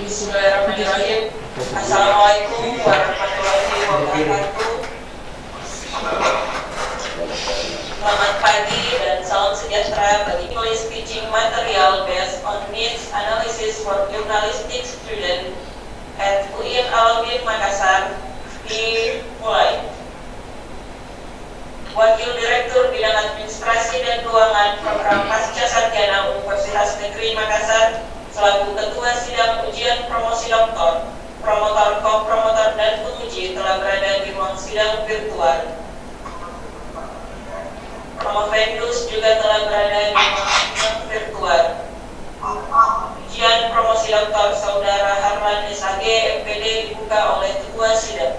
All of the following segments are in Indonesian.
Bismillahirrahmanirrahim. Assalamualaikum warahmatullahi wabarakatuh. Selamat pagi dan salam sejahtera bagi English teaching material based on needs analysis for journalistic student at UIN Alauddin Makassar dimulai. Wakil Direktur Bidang Administrasi dan Keuangan Program Pasca Sarjana Universitas Negeri Makassar selaku Ketua Sidang Ujian Promosi Doktor, Promotor, Kopromotor, dan Penguji telah berada di ruang sidang virtual. Promovendus juga telah berada di ruang sidang virtual. Ujian Promosi Doktor Saudara Harlan SAG MPD dibuka oleh Ketua Sidang.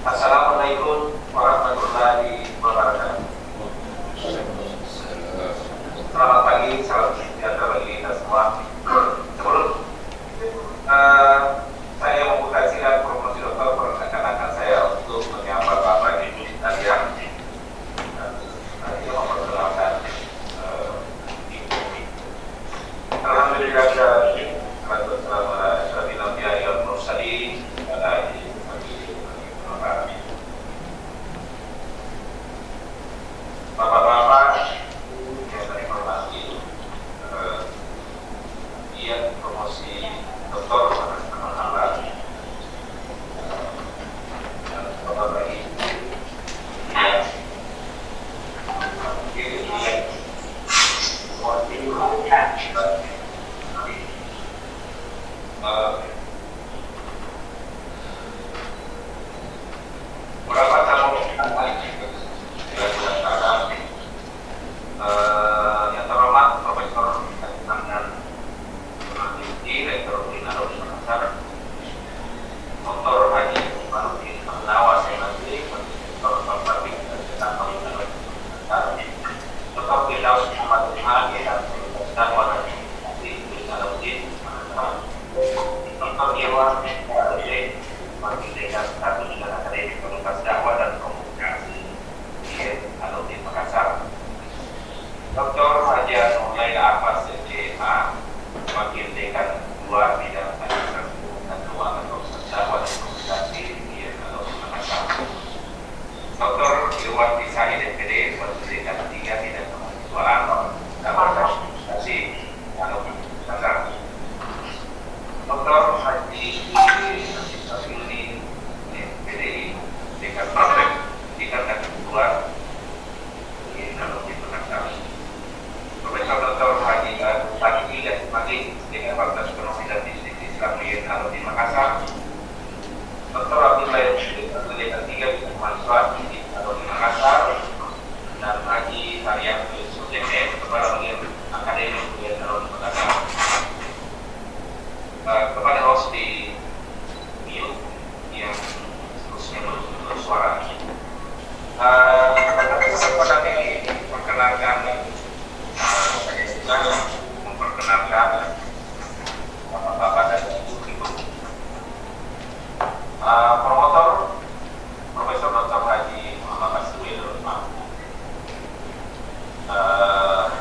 Assalamualaikum warahmatullahi wabarakatuh. Selamat pagi, salam sejahtera bagi kita semua. Sebelum saya membuka sidang promosi dokter, perkenalkan saya untuk menyapa Bapak Ibu sekalian. Saya memperkenalkan Alhamdulillah Bapak-bapak yang saya hormati, ujian promosi doktor Bapak berapa tamu yang terhormat Profesor Tangan Direktur Binaros Makassar, Dr. Haji Manuddin Nawas Senatri, Profesor Publik dan Dr. Firdaus Muhammad Umar dan Dr. Alauddin Dr. Iwan Alauddin Martindegan Status dan Akademik Fakultas Dakwah dan Komunikasi Alauddin Makassar, Dr. Haja Nurlaila Abbas SCMA, Wakil Dekan 2 Bidang Administrasi dan Keuangan Fakultas Dakwah dan Komunikasi Alauddin Makassar, Dr. Irwan Pisani DPD, Wakil Dekan 3 Bidang Kemahasiswaan dan Komunikasi Alauddin Makassar, Dr. Haji Safiuddin PDI Dekan Praktek Tingkatan 2 Alauddin Makassar, Profesor Dr. Haji Fatih Gasmati dengan Fakultas Ekonomi dan Bisnis Islam Alauddin Makassar, Dr. Abdullah Dekan 3 Bidang Kemahasiswaan Alauddin Makassar, dan Haji Haryam Yusuf Kepala Bagian Akademik Alauddin Makassar. Kepada host di mute yang terusnya bersuara. Pada kesempatan ini perkenalkan saya juga memperkenalkan Bapak dan Ibu. Promotor Profesor Dr. Haji Muhammad Aswil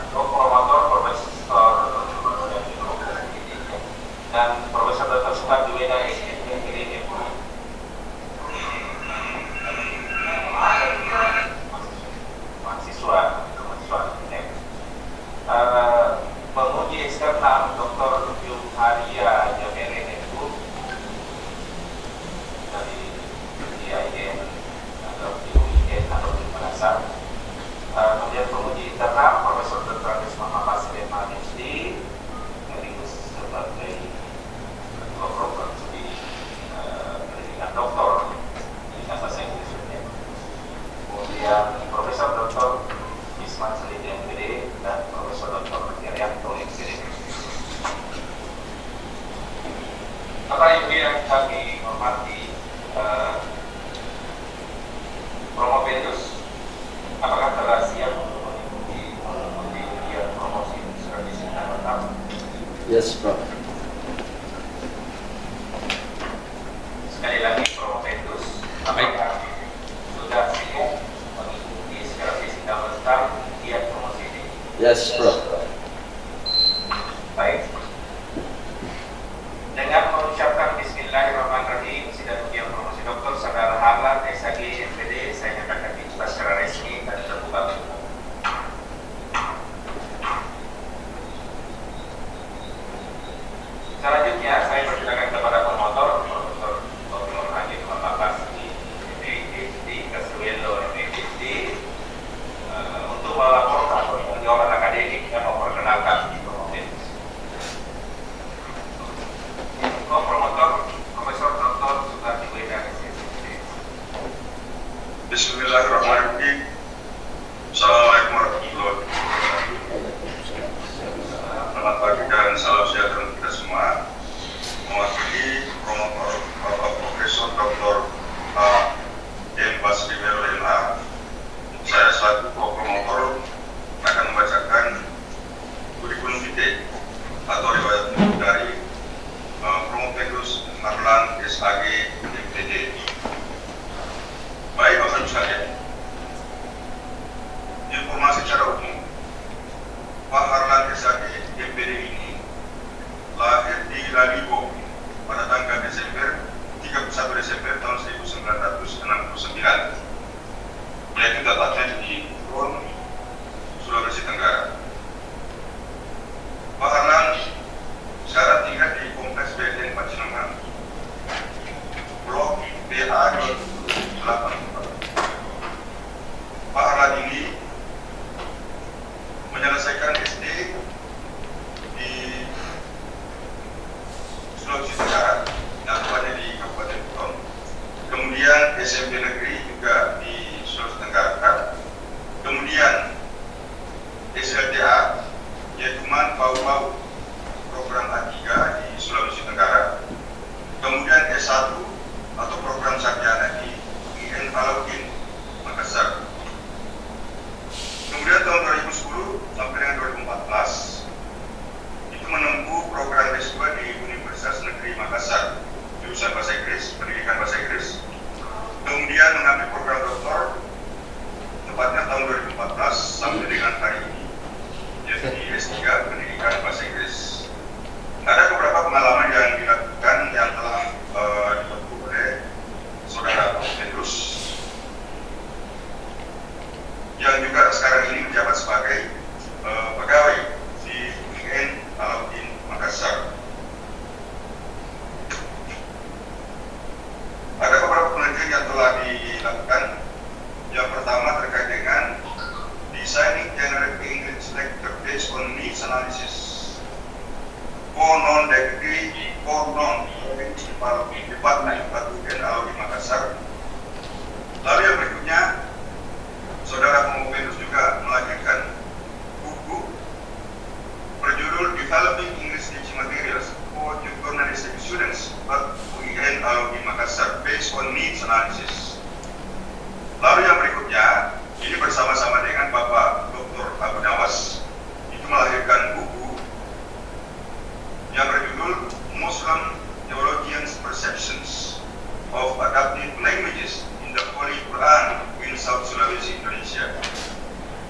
promotor Profesor dan Profesor Dr. Sukardi Weda SPPD mahasiswa penguji eksternal Dr. Haria Jamere Nebu dari IAIN atau UIN Alauddin Makassar, kemudian penguji internal Profesor Dr. Andes Muhammad Sulaiman SD sebagai ketua program studi pendidikan doktor di bahasa Inggris. Kemudian Profesor Dr. Isman Salid MPD dan Profesor Dr. Herianto MPD. Bapak Ibu yang kami hormati, Promovendus, apakah telah siap mengikuti ujian promosi servis dan tetap? Yes, Prof. Sekali lagi Promovendus, apakah sudah siap mengikuti secara fisik dan mental ujian promosi ini? Yes, Prof. Baik. Bismillahirrahmanirrahim. Assalamualaikum warahmatullahi wabarakatuh. Selamat pagi dan salam sejahtera untuk kita semua. Mewakili promotor Bapak Profesor Dr. M. Basri LLA, saya selaku promotor akan membacakan kurikulum vitae atau riwayat hidup dari Promovedus Harlan SAG MPD. Baik Bapak Ibu sekalian, informasi secara umum, Pak Harlan SAG MPD ini lahir di Lalibo pada tanggal 31 Desember tahun 1969, yaitu tepatnya di Kulon, Sulawesi Tenggara. Pak Harlan sekarang tinggal di Kompleks BSN Pacinongan, Blok BA 84. Pak Harlan ini menyelesaikan SD di Sulawesi Tenggara, tepatnya di Kabupaten Kulon. Kemudian SMP negeri juga di Sulawesi Tenggara. Kemudian SLTA, yaitu Pau program A3 di Sulawesi Tenggara. Kemudian S1 atau program sarjana di IN Alauddin, Makassar. Kemudian tahun 2010 sampai dengan 2014 itu menempuh program S2 di Universitas Negeri Makassar, jurusan Bahasa Inggris, Pendidikan Bahasa Inggris. Kemudian mengambil program doktor tepatnya tahun 2014 sampai dengan hari ini, yaitu di S3 Pendidikan Bahasa Inggris. Ada beberapa pengalaman yang dilakukan yang telah ditempuh oleh Saudara Petrus, yang juga sekarang ini menjabat sebagai pegawai di IN Alauddin Makassar. Ada beberapa penelitian yang telah dilakukan. Yang pertama terkait dengan designing generative English lecture based on needs analysis for non-degree Department IN Alauddin Makassar. Lalu yang berikutnya, Saudara Promovedus juga melahirkan buku berjudul Developing English Teaching Materials for Journalistic Students at UIN Alauddin Makassar based on needs analysis. Lalu yang berikutnya, ini bersama-sama dengan Bapak Dr. Abu Nawas, itu melahirkan buku yang berjudul Muslim Theologians' Perceptions of Adapted Languages in the Holy Quran in South Sulawesi, Indonesia.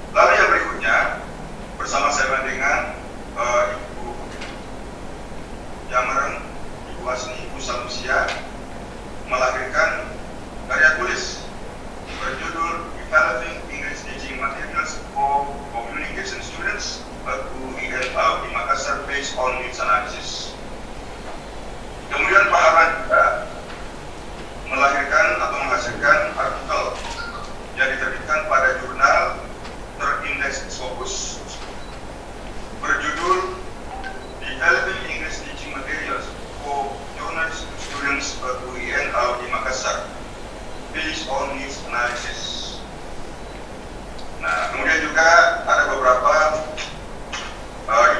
Lalu yang berikutnya, bersama-sama dengan Ibu Jamareng, Ibu Asni, Ibu Sanusia, melahirkan karya tulis berjudul Developing English Teaching Materials for Communication Students at UIN Alauddin Makassar based on needs analysis. Kemudian Pak Harlan juga melahirkan atau menghasilkan artikel yang diterbitkan pada jurnal terindeks Scopus berjudul Developing English Teaching Materials for Journalistic Students at UIN Alauddin Makassar based on needs analysis. Nah, kemudian juga ada beberapa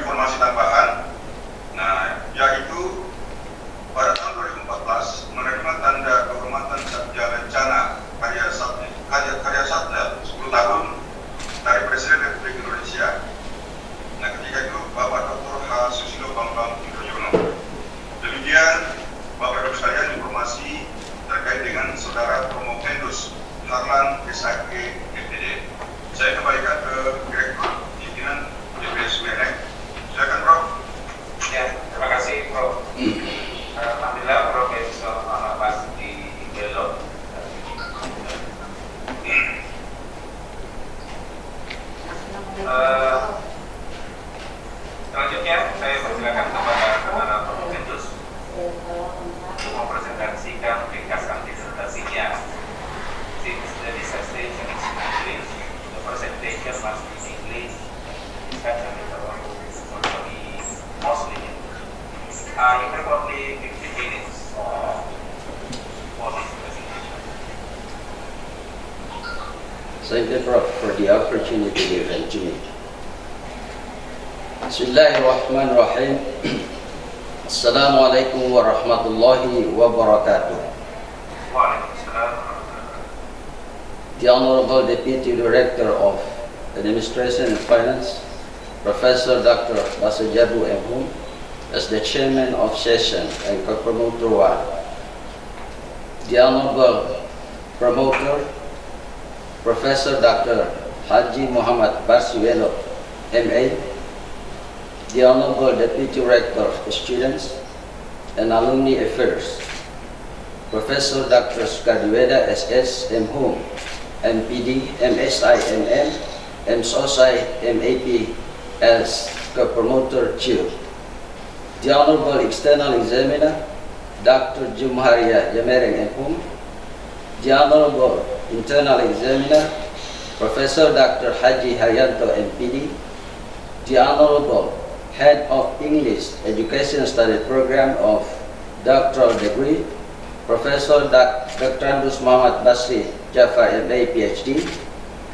informasi tambahan. Nah, yaitu pada tahun 2014 menerima tanda kehormatan Satya Lencana karya Satya 10 tahun dari Presiden Republik Indonesia. Nah, ketika itu Bapak Dr. H. Susilo Bambang Yudhoyono. Demikian Bapak Ibu sekalian informasi terkait dengan Saudara Promovedus Harlan SAG MPD. Saya kembalikan ke Direktur Pimpinan DPS UNM. Silakan Prof. Ya, terima kasih Prof. Alhamdulillah Profesor Muhammad Basri Bello. Selanjutnya saya persilakan kepada Saudara Promovedus untuk mempresentasikan ringkasan disertasinya. Since the dissertation is in English, the presentation must be in English. Discussion is also be mostly in English. You have only 15 minutes for this presentation. Thank you, Prof, for the opportunity given to me. Bismillahirrahmanirrahim. Assalamualaikum warahmatullahi wabarakatuh. The Honorable Deputy Director of Administration and Finance, Professor Dr. Basajabu M. Hum, as the Chairman of Session and Co-Promoter 1. The Honorable Promoter, Professor Dr. Haji Muhammad Barsiwelo, MA, the Honorable Deputy Rector of Students and Alumni Affairs, Professor Dr. Skadiweda SS M. Hum, MPD, MSI, MM, MSOSI, MAP, as Co-Promoter 2. The Honorable External Examiner, Dr. Jumharia Yamereng M. Hum, the Honorable Internal Examiner, Professor Dr. Haji Haryanto MPD, the Honorable Head of English Education Study Program of Doctoral Degree, Professor Dr. Andus Muhammad Basri Jafar MA PhD,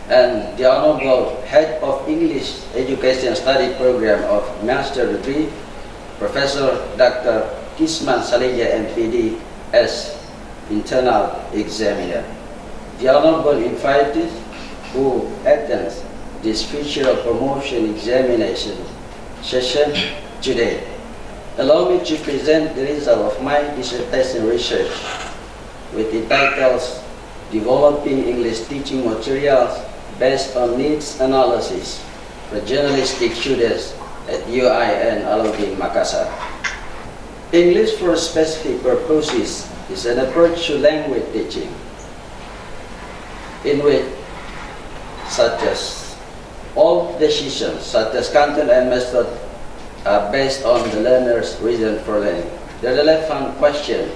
and the Honorable Head of English Education Study Program of Master Degree, Professor Dr. Kisman Saleja MPD as Internal Examiner. The Honorable invitees who attend this future promotion examination session today. Allow me to present the result of my dissertation research with the titles Developing English Teaching Materials Based on Needs Analysis for Journalistic Students at UIN Alauddin Makassar. English for specific purposes is an approach to language teaching in which such as all decisions such as content and method are based on the learner's reason for learning. The relevant question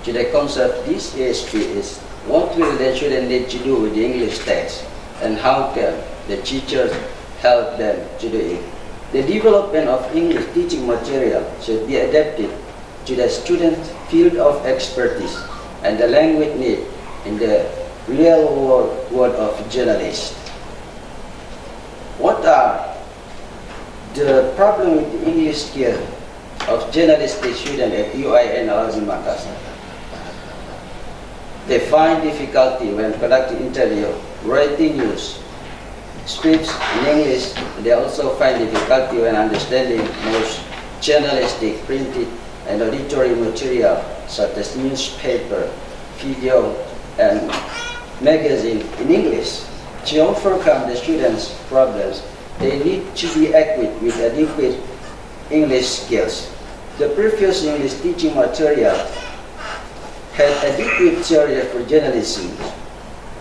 to the concept this ESP is what will the student need to do with the English text and how can the teachers help them to do it. The development of English teaching material should be adapted to the student's field of expertise and the language need in the real world of journalists. What are the problem with the English skill of journalistic students at UIN Alauddin Makassar? They find difficulty when conducting interview, writing news, scripts in English. They also find difficulty when understanding most journalistic, printed, and auditory material such as newspaper, video, and magazine in English. To overcome the students' problems, they need to be equipped with adequate English skills. The previous English teaching material had adequate theory for journalism,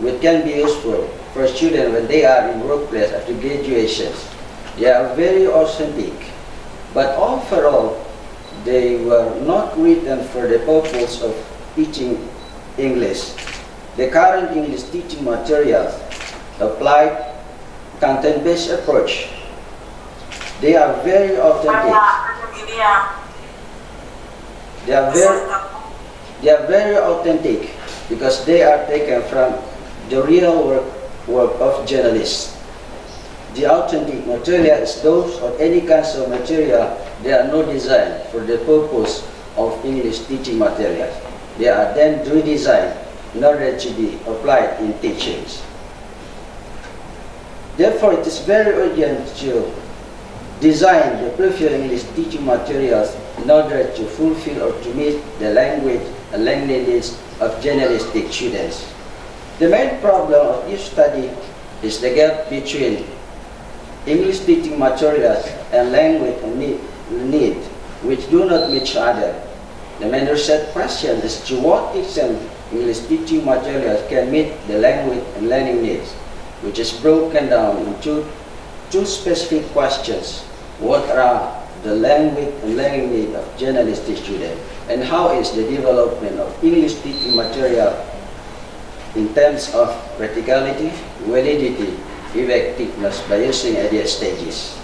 which can be useful for students when they are in workplace after graduation. They are very authentic, but overall, they were not written for the purpose of teaching English. The current English teaching materials applied content-based approach. They are very authentic. They are very authentic because they are taken from the real work of journalists. The authentic material is those of any kinds of material. They are not designed for the purpose of English teaching materials. They are then redesigned in order to be applied in teachings. Therefore, it is very urgent to design the previous English teaching materials in order to fulfill or to meet the language and language needs of journalistic students. The main problem of this study is the gap between English teaching materials and language need, which do not meet each other. The main research question is to what extent English teaching materials can meet the language and learning needs, which is broken down into two specific questions. What are the language and learning needs of journalistic students, and how is the development of English teaching material in terms of practicality, validity, effectiveness by using at these stages.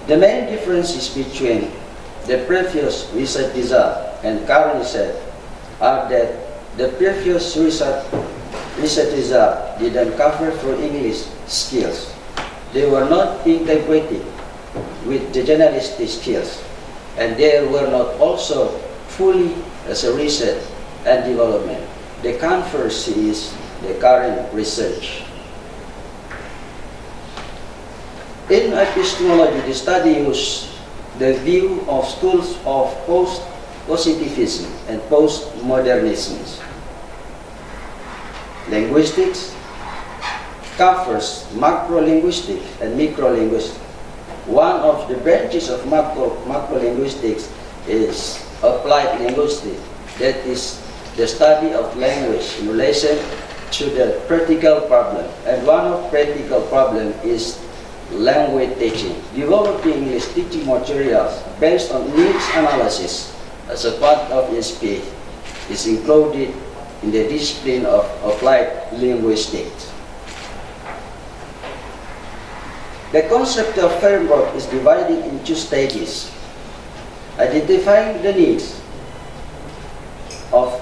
The main differences between the previous research result and current research are that the previous research research results didn't cover for English skills. They were not integrated with the generalistic skills, and they were not also fully as a research and development. The controversy is the current research. In epistemology, the study uses the view of schools of post-positivism and postmodernism. Linguistics covers macro-linguistics and micro-linguistics. One of the branches of macro-linguistics is applied linguistics, that is the study of language in relation to the practical problem. And one of practical problem is language teaching. Developing English teaching materials based on needs analysis as a part of ESP is included in the discipline of applied linguistics. The concept of framework is divided in two stages. Identifying the needs of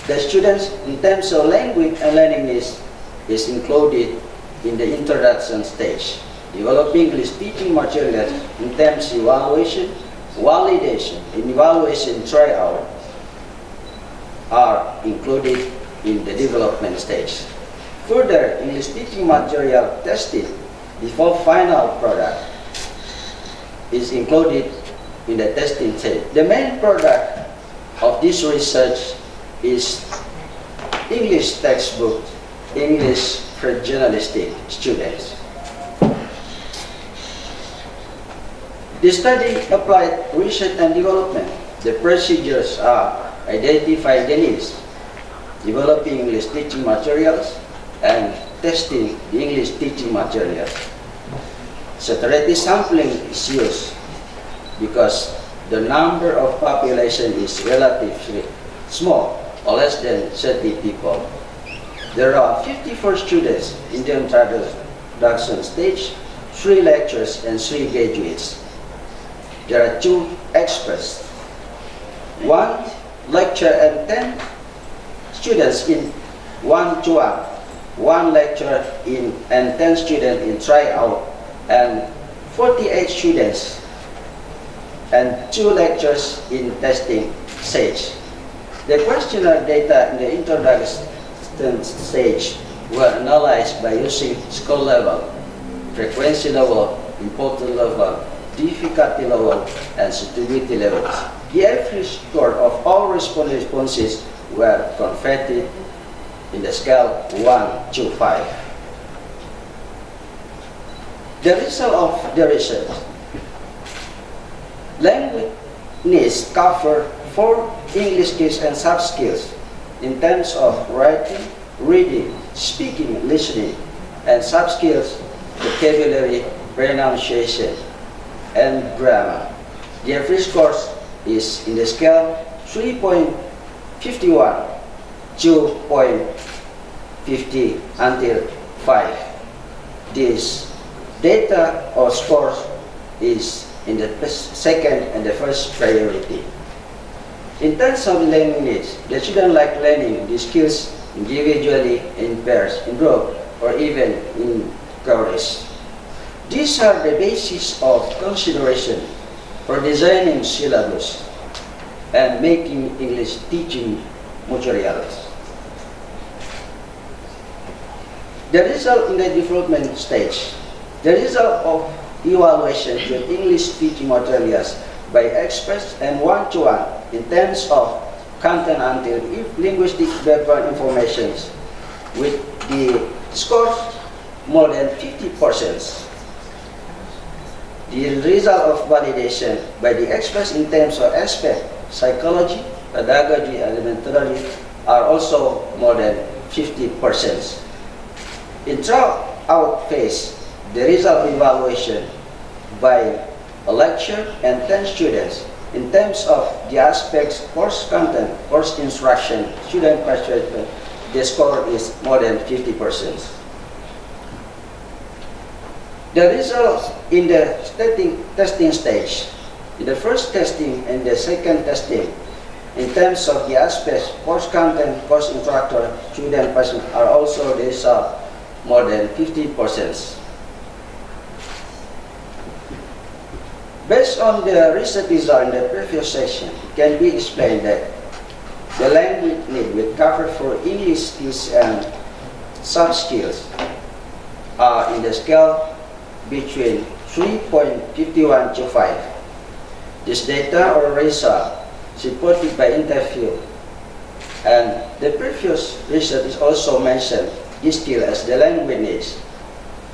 the students in terms of language and learning needs is included in the introduction stage. Developing English teaching materials in terms of evaluation, validation, and evaluation tryout are included in the development stage. Further, English teaching material tested before final product is included in the testing stage. The main product of this research is English textbook, English for journalistic students. The study applied research and development. The procedures are identifying the needs, developing English teaching materials, and testing the English teaching materials. Saturated sampling is used because the number of population is relatively small, or less than 30 people. There are 54 students in the introduction stage, 3 lecturers and 3 graduates. There are 2 experts, 1 lecturer and 10 students in 1-to-1, 1 lecturer and 10 students in tryout, and 48 students and 2 lecturers in testing stage. The questionnaire data in the introduction stage were analyzed by using score level, frequency level, importance level, difficulty level, and sensitivity levels. The average score of all responses were converted in the scale 1 to 5. The result of the research. Language needs cover 4 English skills and soft skills in terms of writing, reading, speaking, listening, and soft skills, vocabulary, pronunciation, and grammar. The average score is in the scale 3.51 to 0.50 until 5. This data or scores is in the second and the first priority. In terms of learning needs, the children like learning the skills individually, in pairs, in group, or even in chorus. These are the basis of consideration for designing syllabus and making English teaching materials. The result in the development stage. The result of evaluation of English teaching materials by experts and 1-to-1 in terms of content until linguistic background information with the score more than 50%. The result of validation by the experts in terms of aspect, psychology, pedagogy, and methodology are also more than 50%. In tryout phase, the result evaluation by a lecturer and 10 students in terms of the aspects, course content, course instruction, student participation, the score is more than 50%. The results in the testing stage, in the first testing and the second testing, In terms of the aspects, course content, course instructor, student person are also the result more than 50%. Based on the research result in the previous session, it can be explained that the language need we cover for English skills and soft skills are in the scale between 3.51 to 5. This data or result supported by interview, and the previous research is also mentioned this skill as the language needs.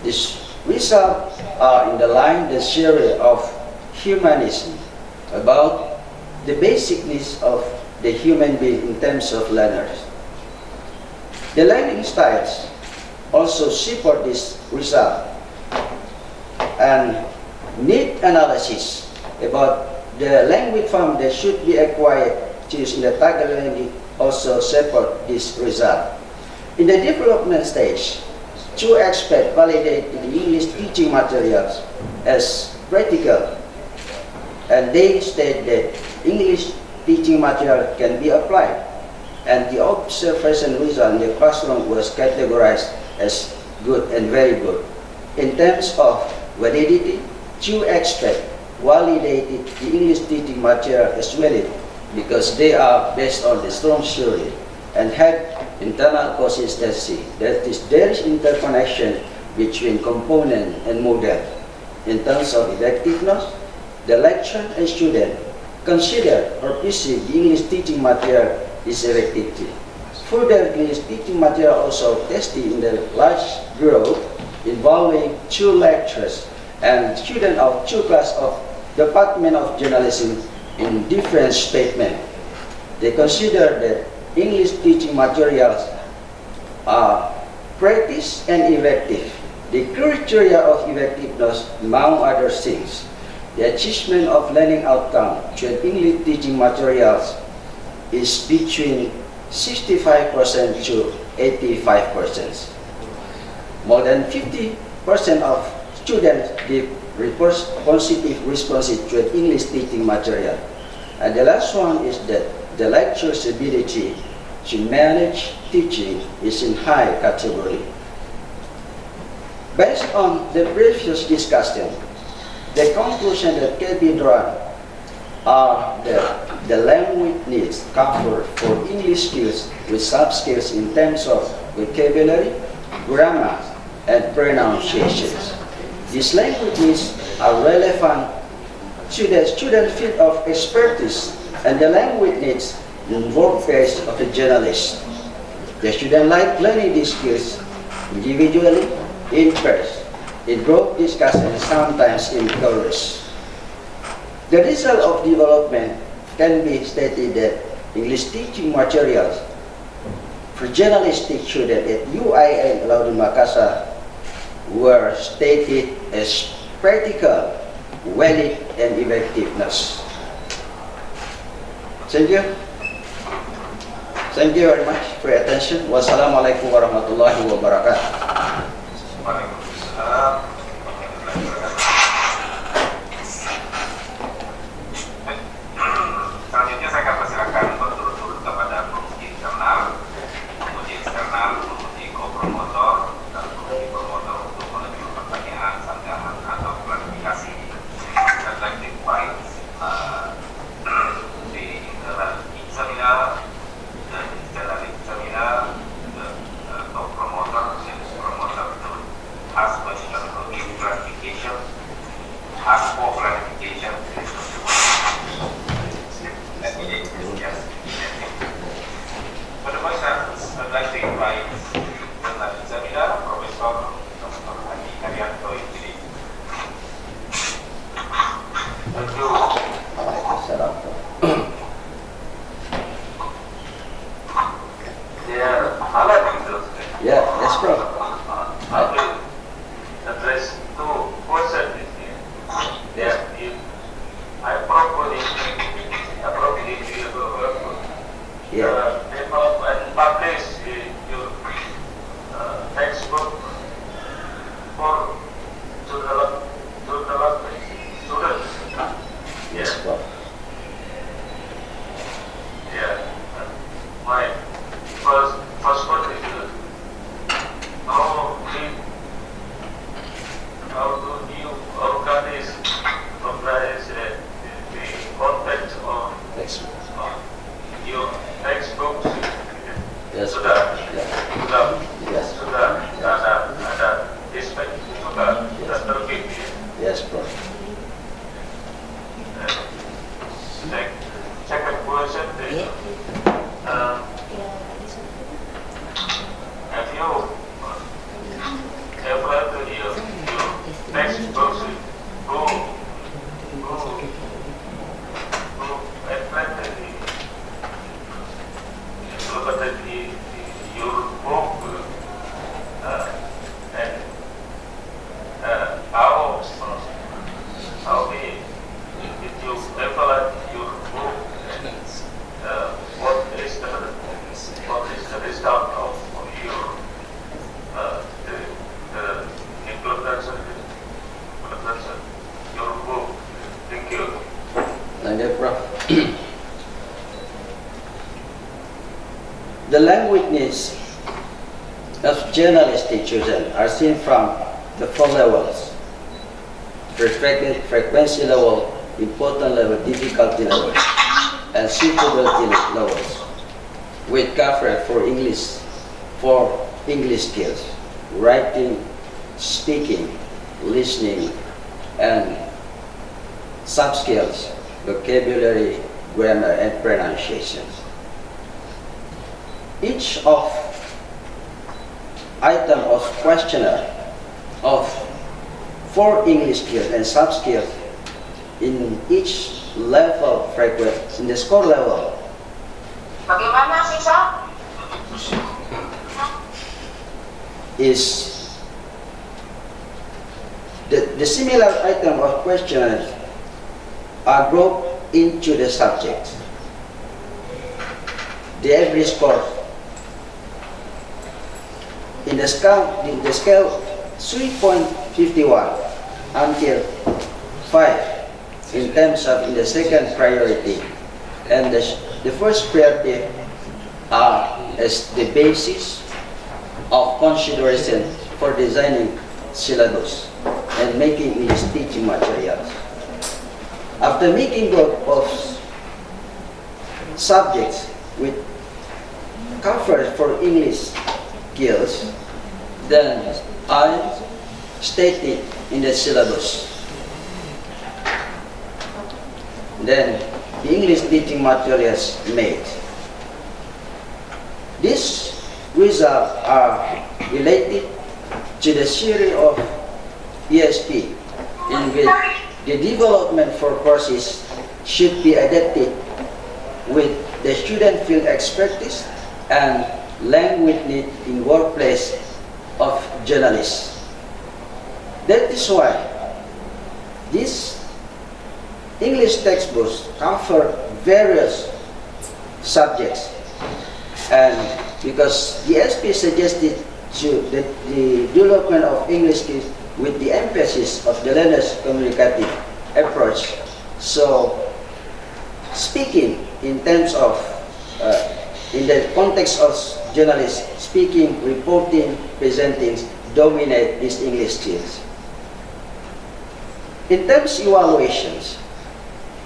These results are in the line the theory of humanism about the basic needs of the human being in terms of learners. The learning styles also support this result, and need analysis about the language form that should be acquired to use in the target language also support this result. In the development stage, two experts validate the English teaching materials as practical, and they state that English teaching material can be applied, and the observation result in the classroom was categorized as good and very good. In terms of validity, two experts validated the English teaching material as valid because they are based on the strong theory and have internal consistency. That is, there is interconnection between component and model. In terms of effectiveness, the lecturer and student consider or perceive the English teaching material is effective. Further, English teaching material also tested in the large group involving two lecturers and students of two classes of Department of Journalism in different statements. They consider that English teaching materials are practice and effective. The criteria of effectiveness, among other things, the achievement of learning outcome through English teaching materials is between 65% to 85%. More than 50% of students give positive responses to English teaching material. And the last one is that the lecturer's ability to manage teaching is in high category. Based on the previous discussion, the conclusion that can be drawn are that the language needs covered for English skills with sub-skills in terms of vocabulary, grammar, and pronunciations. These language needs are relevant to the student field of expertise, and the language needs in workplace of a journalist. The student like learning these skills individually, in pairs, in group discussion, and sometimes in chorus. The result of development can be stated that English teaching materials for journalistic students at UIN Laude Makassar were stated as practical, valid, and effectiveness. Thank you. Thank you very much for your attention. Wassalamualaikum warahmatullahi wabarakatuh. Waalaikumsalam. Selanjutnya saya akan persilakan berturut-turut kepada penguji internal, penguji kopromotor, dan penguji promotor untuk mengajukan pertanyaan, sanggahan, atau klarifikasi. I'd like to invite the internal examiner, the co-promoter, and promoter to ask questions or give clarification, ask for clarification. Yes. For the first, I'd like to invite the examiner, Professor Dr. Hadi Haryanto Injili. Thank you. Dear Alan Yusuf, Yeah, yes, bro. I will address two questions here. Yes, if I properly Yeah. develop and publish your textbook for students. Yes, bro. Yeah. how do you organize the content on your textbooks? Yes. Sudah, Yeah. Yes. sudah ada dispatch, sudah terbit. Yes, Prof. Second question is, have you ever read your textbooks who interpreted your book and how did you evaluate your book and what is the result of your the implementation your book? Thank you. Thank you, Prof. The language needs of journalistic children are seen from the four levels: frequency level, important level, difficulty level, and suitability levels, with coverage for English skills, writing, speaking, listening, and sub-skills, vocabulary, grammar, and pronunciation. Each of item of questionnaire of 4 English skills and sub-skills in each level in the score level. Bagaimana sisa? Is the similar item of questionnaires are grouped into the subject. The average score in the scale 3.51 until 5 in terms of in the second priority, and the first priority are as the basis of consideration for designing syllabus and making English teaching materials. After making group of subjects with coverage for English skills, then I stated in the syllabus. Then the English teaching materials made. These results are related to the series of ESP, in which the development for courses should be adapted with the student field expertise and language need in workplace of journalists. That is why these English textbooks cover various subjects, and because the SP suggested to the development of English skills with the emphasis of the learner's communicative approach. So, speaking in terms of, in the context of journalists, speaking, reporting, presenting, dominate these English skills. In terms of evaluations,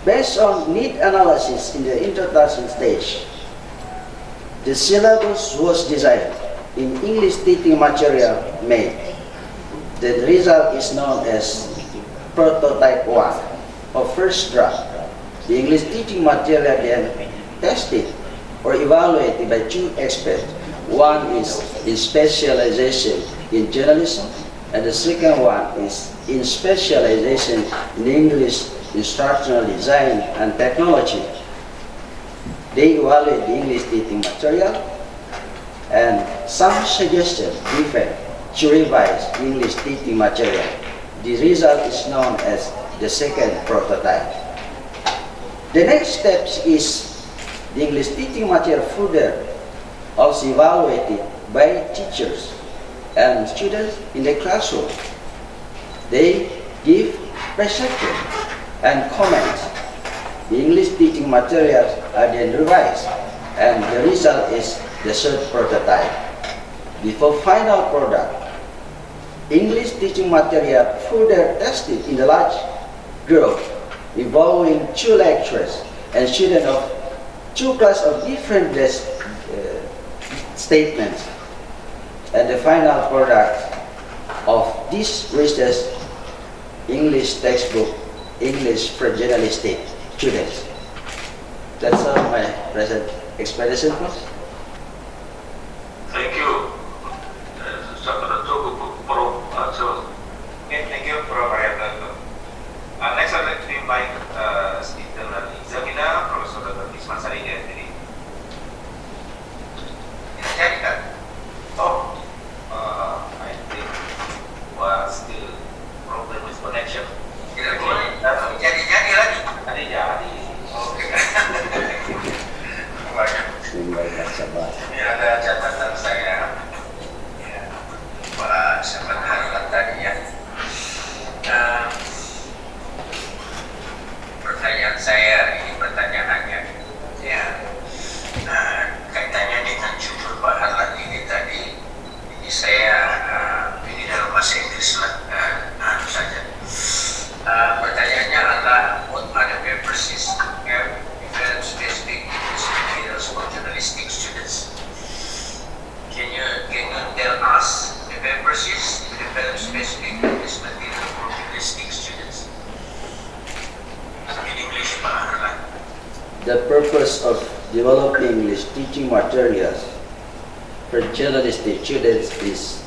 based on need analysis in the introduction stage, the syllabus was designed in English teaching material made. The result is known as prototype 1 or first draft. The English teaching material then tested or evaluated by 2 experts. One is in specialization in journalism, and the second one is in specialization in English instructional design and technology. They evaluate the English teaching material, and some suggestions given to revise English teaching material. The result is known as the second prototype. The next step is the English teaching material further also evaluated by teachers and students in the classroom. They give perception and comments. The English teaching materials are then revised, and the result is the third prototype. Before final product, English English teaching material further tested in the large group involving 2 lecturers and students of 2 classes of different statements. And the final product of this research, English textbook, English for journalistic students. That's all my present explanation, please. Thank you. Sangat cukup, Prof. Acel. Okay, thank you, Prof. Arianto. Next, I'd like to invite student learning examiner, Professor Dr. Isman Sariga. Jadi kan? Oh, I think was still problem with connection. Tidak boleh. Jadi lagi. Ada jadi. Oke. Baik, sabar. Ini ada catatan saya. Ya, Pak Sahabat Harulat tadi ya. Pertanyaan saya, ini pertanyaannya. Ya, kaitannya dengan judul Pak Harlat ini tadi. Ini saya, ini dalam bahasa Inggris lah, saja. Pertanyaannya adalah, what are the purposes to have developed specific English materials for journalistic students? Can you tell us the purposes to develop specific English material for journalistic students? In English, Pak Harlat. The purpose of developing English teaching materials for journalistic students is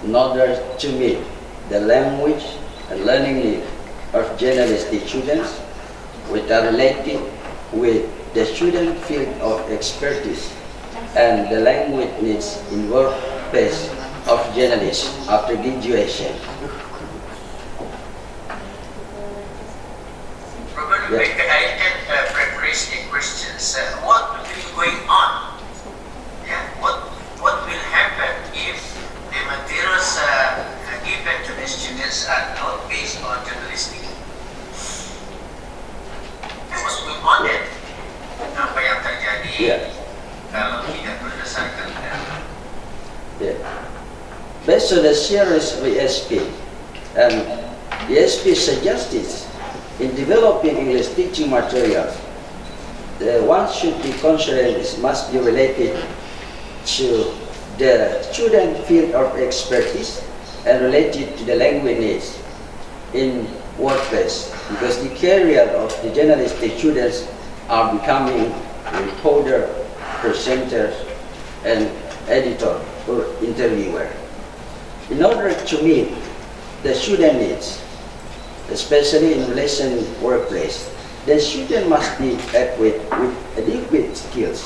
in order to meet the language and learning needs of journalistic students which are related with the student field of expertise and the language needs in workplace of journalists after graduation. Robert, Yeah. I can preparation questions. What will be going on? Yeah, what will happen if the materials given to the students are not based on journalistic? What's going on then? Apa yang terjadi Yeah. kalau tidak berdasarkan Yeah. Based on the series of ESP, and the ESP suggested in developing English teaching materials, the one should be considered must be related to the student field of expertise and related to the language needs in workplace, because the career of the journalistic students are becoming reporter, presenters, and editor or interviewer. In order to meet the student needs, especially in relation workplace, the student must be equipped with adequate skills.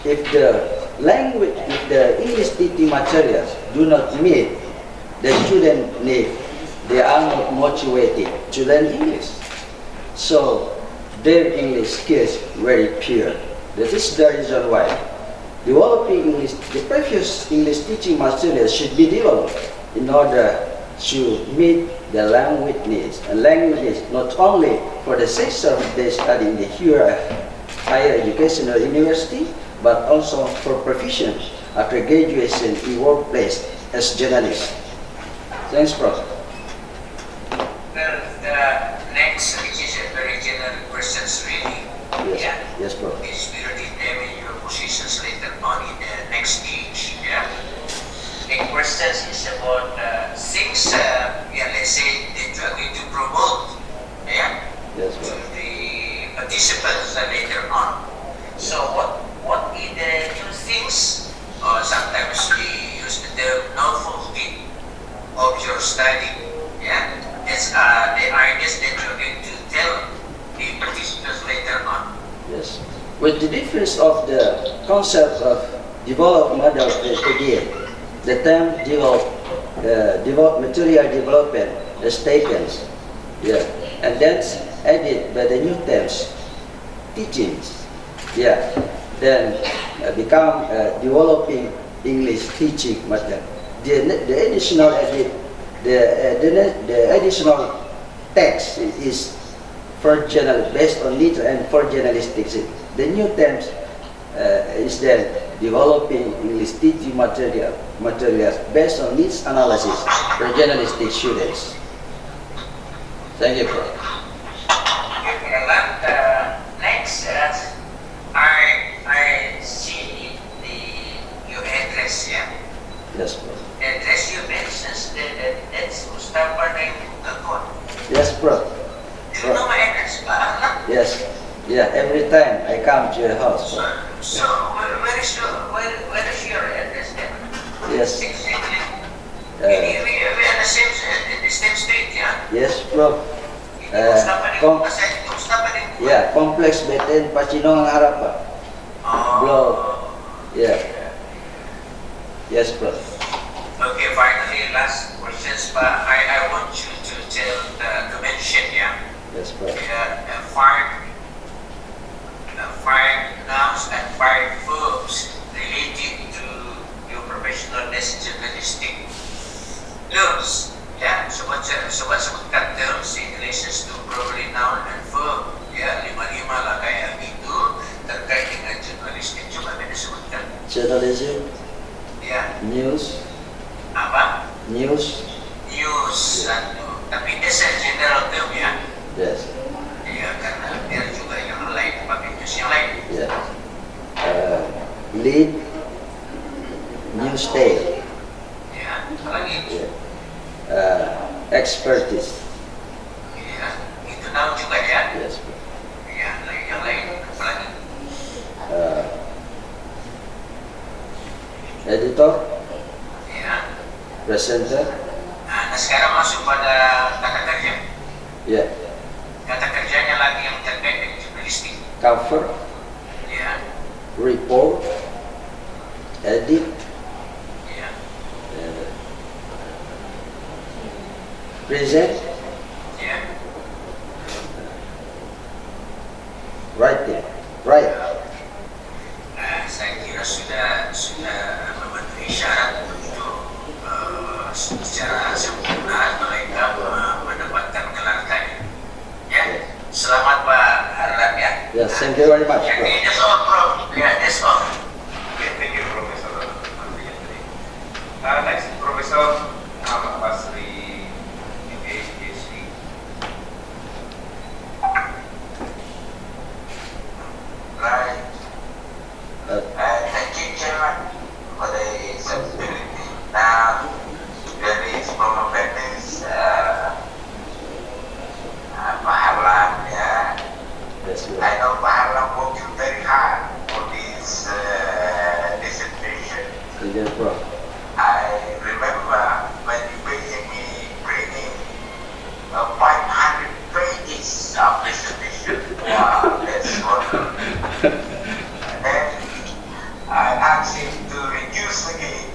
If the language, if the English teaching materials do not meet the student need, they are not motivated to learn English. So their English skills very poor. That is the reason why developing English, the previous English teaching materials should be developed in order to meet the language needs. And language needs not only for the section they study in the higher education or university, but also for professions after graduation in workplace as journalists. Thanks, Prof. Well, the next, which is a very general questions really. Yes, Yeah. yes, Prof. This will determine your positions later on in the next stage. Yeah. The questions is about things. Let's say that you are going to promote. Yeah. Yes, To Prof. the participants later on. So what is the new things? Or sometimes we use the term novelty of your study. Yeah. That's the ideas that you're going to tell the participants later on. Yes. With the difference of the concept of developed model again, the term material development is taken, yeah, and then added by the new terms, teachings, yeah, then become developing English teaching method. The additional the additional text is for based on literature and for journalistics. The new terms is then developing English teaching materials based on needs analysis for journalistic students. Thank you, Prof. Okay, Roland. Next, I see your address, yeah? Yes, Prof. The address you mentioned, that's Mustafa Naim Gakon. Yes, Prof. Do you know my address, Pak? Yes. Yeah, every time I come to your house, Prof. So, where is your address then? Yes. Exactly. Uh, we are in the same street, yeah? yes, Prof. Mustafa Naim com- Gakon. Yeah, Complex BTN Pacinongan Harapan. Block. Yeah. Yes, Prof. Okay, finally, last questions, but I want you to mention, yeah? Yes, Prof. Five nouns and five verbs related to your professionalness journalistic terms. Ya, sebutkan terms in relation to probably noun and verb. Ya, 5 lah kayak gitu terkait dengan jurnalistik. Coba beda sebutkan. Journalism, Ya, news, apa? news. News satu. Tapi it's a general term ya. Yes. Ya, karena biar juga yang lain pakai news yang lain. Yeah. Lead, news tale. Ya, apalagi. Yeah. Expertise. Ya, itu noun juga ya. Yes, Prof. Ya, yang lain apalagi. Editor, Ya. presenter. Nah, sekarang masuk pada kata kerja. Yeah. Kata kerjanya lagi yang terkait dengan jurnalistik. Cover, Ya, report, edit, ya, present, ya. writing. Right. Saya kira sudah memenuhi syarat untuk secara sempurna mereka mendapatkan gelar tadi. Ya, selamat Pak Harlan ya. Yes, thank you very much, Ya, Prof. that's all, Prof. Ya, that's all. Okay, thank you, Professor. Next, Professor Muhammad Basri, PhD. Right. Uh, Thank you, Chairman, for the accessibility. Now, there is from Venice, Pak Harlan, yeah. yes, Prof. I know Pak Harlan working very hard for this dissertation. Thank you, Prof. I remember when you basically bringing 500 pages of dissertation. Wow, that's wonderful. Then I asked him to reduce again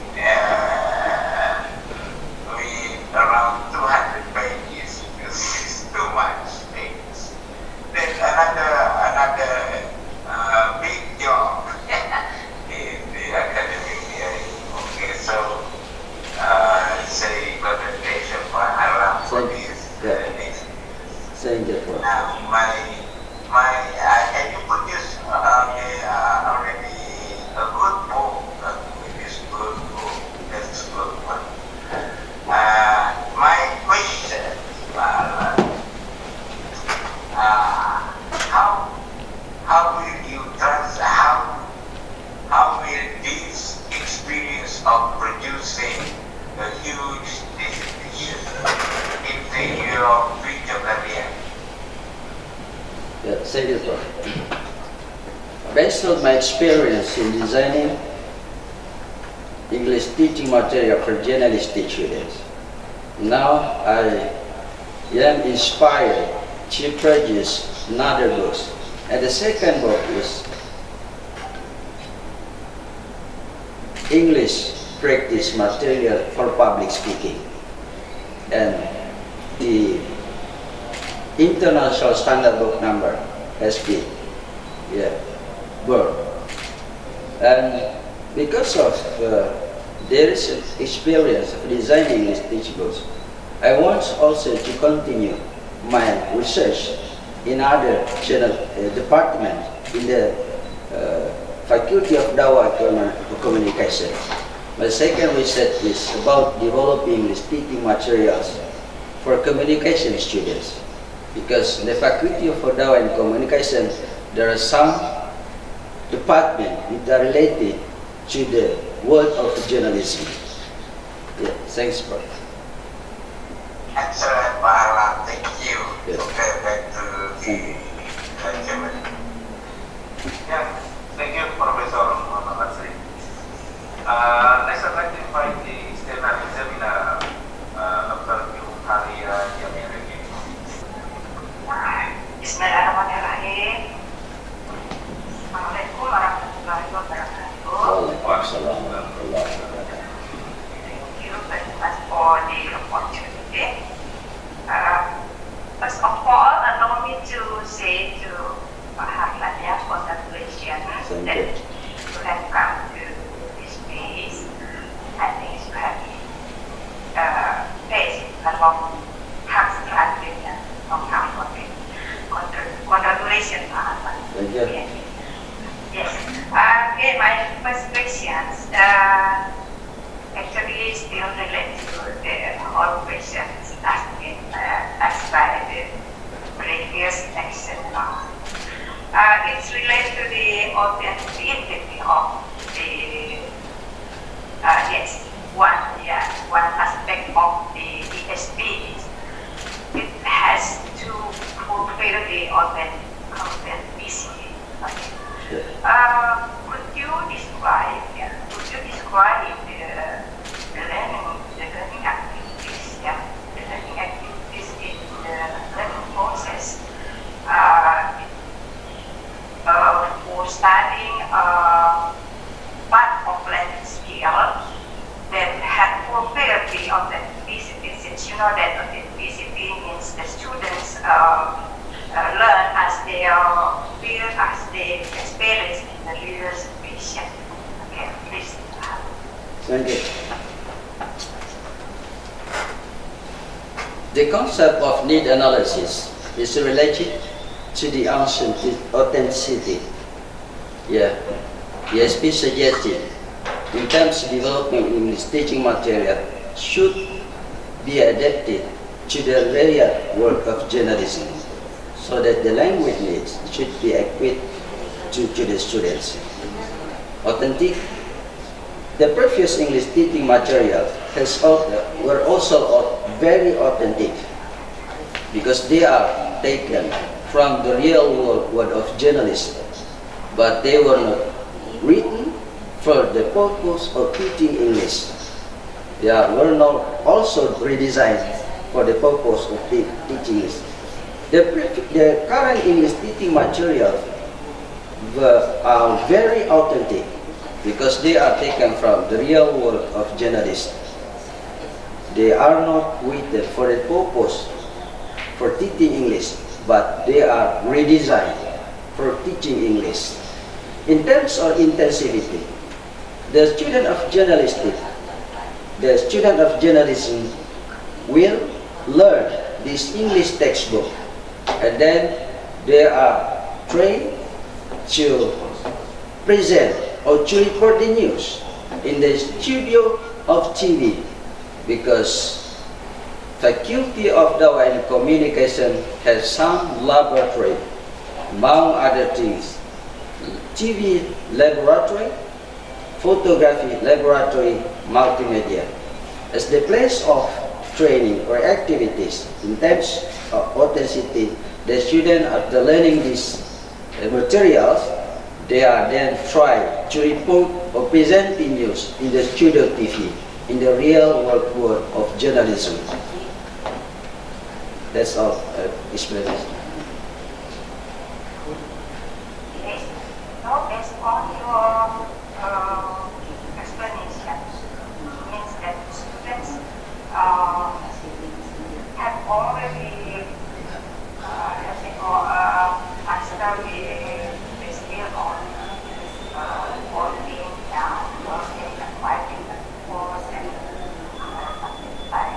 with around 200 pages because it's too much pages. Then another big job in the academic area. Okay, so say presentation for Aram for this next. Thank you, Prof. Now, can you produce already a good book? Which is good book. That's a good one. My question, how will you how will this experience of producing a huge dissertation into your future career? Yeah, thank you, Prof. Based on my experience in designing English teaching material for journalistic students, now I am inspired to produce another book. And the second book is English practice material for public speaking. And the International Standard Book number SP, book. And because of their experience of designing these teaching books, I want also to continue my research in other departments in the Faculty of Dawa Communication. My second research is about developing speaking materials for communication students. Because the Faculty of Dawa and Communication, there are some departments that are related to the world of journalism. Yeah, thanks, Prof. Excellent, Pak Alam. Thank you. Yes. Okay, back to Thank you. Chairman. Yeah, thank you, Professor Muhammad Basri. Next, I'd like to invite the external examiner, Dr. Haria Yamiregi. Bismillahirrahmanirrahim. Assalamualaikum warahmatullahi wabarakatuh. Waalaikumsalam warahmatullahi wabarakatuh. Thank you very much for the opportunity. First of all, allow me to say to Pak Harlan, congratulations Thank that you. you have come to this place. I think you have faced a long, hard struggle and long time for it. Congratulations, Pak Harlan. Thank you. Yes. Okay, my first questions actually still relate to the whole questions asked by the previous section. It's related to the authenticity of the one aspect of the ESP. It has to fulfill the authenticity. Okay. Could you describe the learning activities, the learning activities in the learning process for studying part of language skill that had fulfilled the authenticity, since you know that authenticity means the students learn as they feel, as they experience in the real situation. Okay, please. Thank you. The concept of need analysis is related to the authenticity. Yeah, ESP suggested in terms of developing English teaching material should be adapted to the real world of journalism, so that the language needs should be equipped to the students. Authentic. The previous English teaching material were also very authentic because they are taken from the real world of journalism, but they were not written for the purpose of teaching English. They were not also redesigned for the purpose of teaching English. The current English teaching materials are very authentic because they are taken from the real world of journalism. They are not written for the purpose for teaching English, but they are redesigned for teaching English. In terms of intensivity, the student of journalism will learn this English textbook, and then they are trained to present or to report the news in the studio of TV, because Faculty of Dawa and Communication has some laboratory, among other things, TV laboratory, photography laboratory, multimedia. As the place of training or activities in terms of authenticity, the students after learning these materials, they are then tried to report or present the news in the studio TV, in the real world of journalism. That's all explanation. Okay. Now, based on your explanation, means that students have already mastered the skill on being down, and writing the course, and something like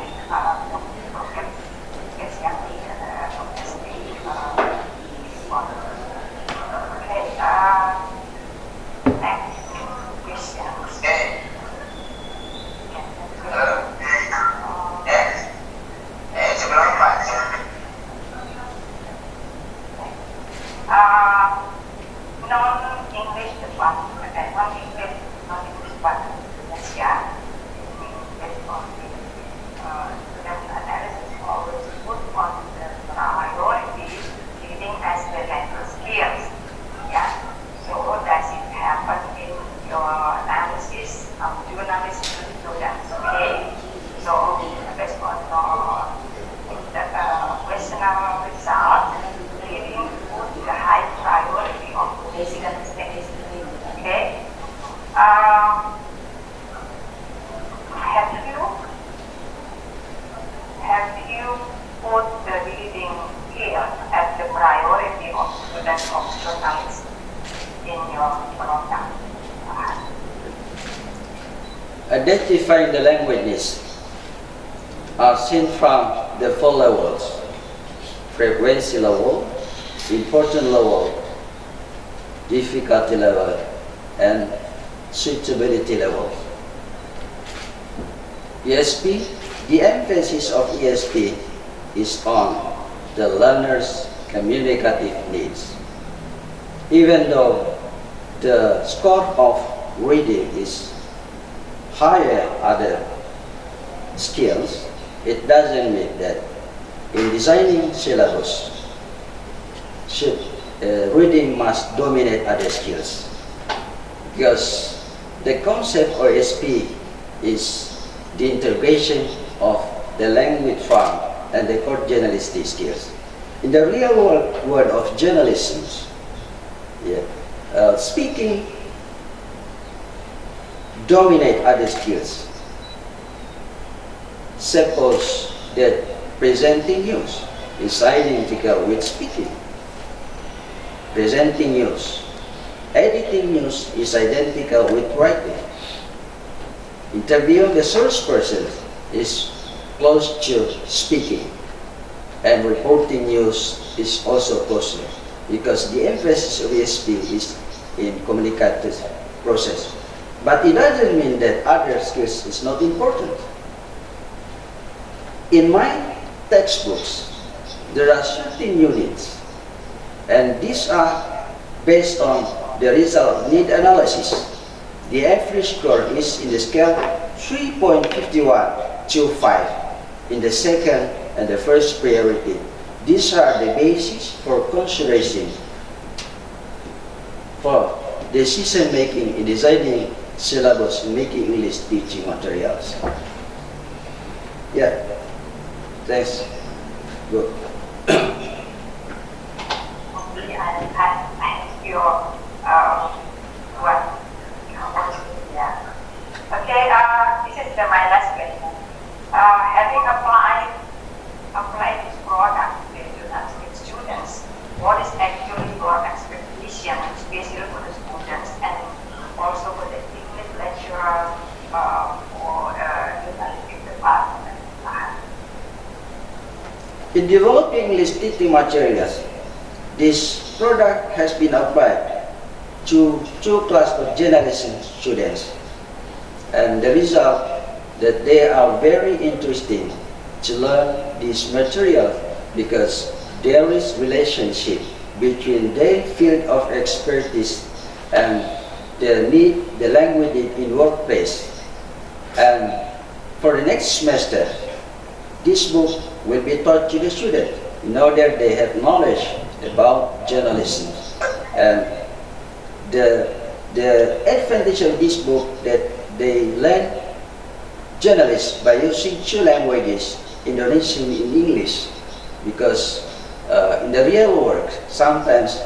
program. Yes, okay. put the reading here as the priority of students of journalism in your program? Identifying the languages are seen from the 4 levels: frequency level, importance level, difficulty level, and suitability level. ESP, the emphasis of ESP is on the learner's communicative needs. Even though the score of reading is higher other skills, it doesn't mean that in designing syllabus, reading must dominate other skills. Because the concept of ESP is the integration of the language form and the core journalistic skills. In the real world of journalism, speaking dominate other skills. Suppose that presenting news is identical with speaking. Presenting news. Editing news is identical with writing. Interviewing the source person is close to speaking. And reporting news is also close to, because the emphasis of ESP is in communicative process. But it doesn't mean that other skills is not important. In my textbooks, there are certain units, and these are based on the result of need analysis. The average score is in the scale 3.51 to 5 in the second and the first priority. These are the basis for consideration for decision making in designing syllabus and making English teaching materials. Yeah, thanks. Good. Okay, I your what yeah. Okay, this is my last question. Having applied this product to the students, what is actually your expectation, especially for the students and also for the English lecturer or journalistic department? In developing English teaching materials, this product has been applied to 2 classes of journalism students, and the result that they are very interesting to learn this material because there is relationship between their field of expertise and the language in workplace. And for the next semester, this book will be taught to the student in order they have knowledge about journalism. And the advantage of this book that they learn journalists by using 2 languages, Indonesian and English, because in the real work, sometimes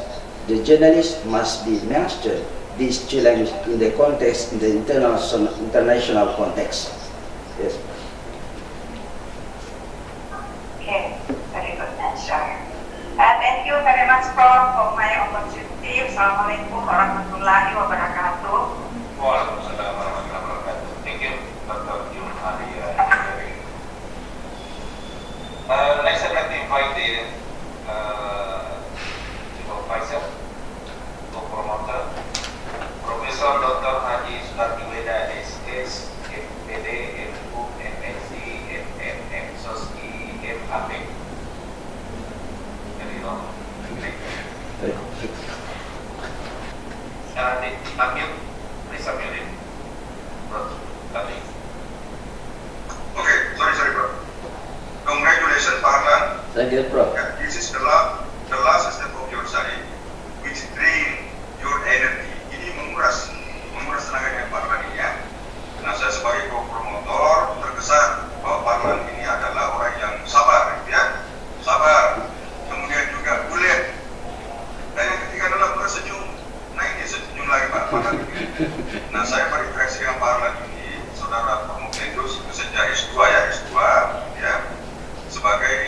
the journalist must be mastered these 2 languages in the context, in the international context. Yes. Okay, very good answer. Thank you very much, Prof, for my opportunity. Assalamualaikum warahmatullahi wabarakatuh. Waalaikumsalam warahmatullahi wabarakatuh. Thank you, Dr. Jun Arya. Next, I'd like to invite the supervisor, co-promoter, Profesor Dr. Haji Sudardiweda, SS, FPD, MU, MSc, MM, SOSI, MAP. Very long. Unmute, please unmute it. Lovely. Okay, sorry, bro. Congratulations, Pak Harlan. Thank you, Prof. This is the last step of your study, which drain your energy. Ini menguras tenaganya Pak Harlan ini ya. Nah, saya sebagai promotor terkesan bahwa Pak Harlan ini adalah orang yang sabar, ya, sabar. Kemudian juga bulat. Dan yang ketiga adalah tersenyum. Nah, ini senyum lagi Pak Harlan ini. Nah, saya berinteraksi dengan Pak Harlan ini, saudara Prof. Mendus, itu sejak S2 ya, sebagai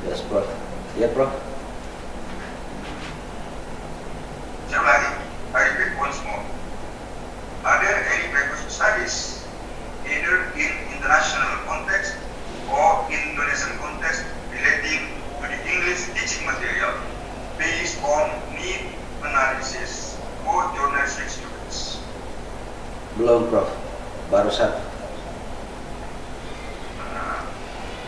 Yes, Prof. Yeah, Prof. I repeat once more. Are there any papers of studies, either in international context or Indonesian context, relating to the English teaching material based on need analysis for journalistic students? Belum, Prof. Baru satu.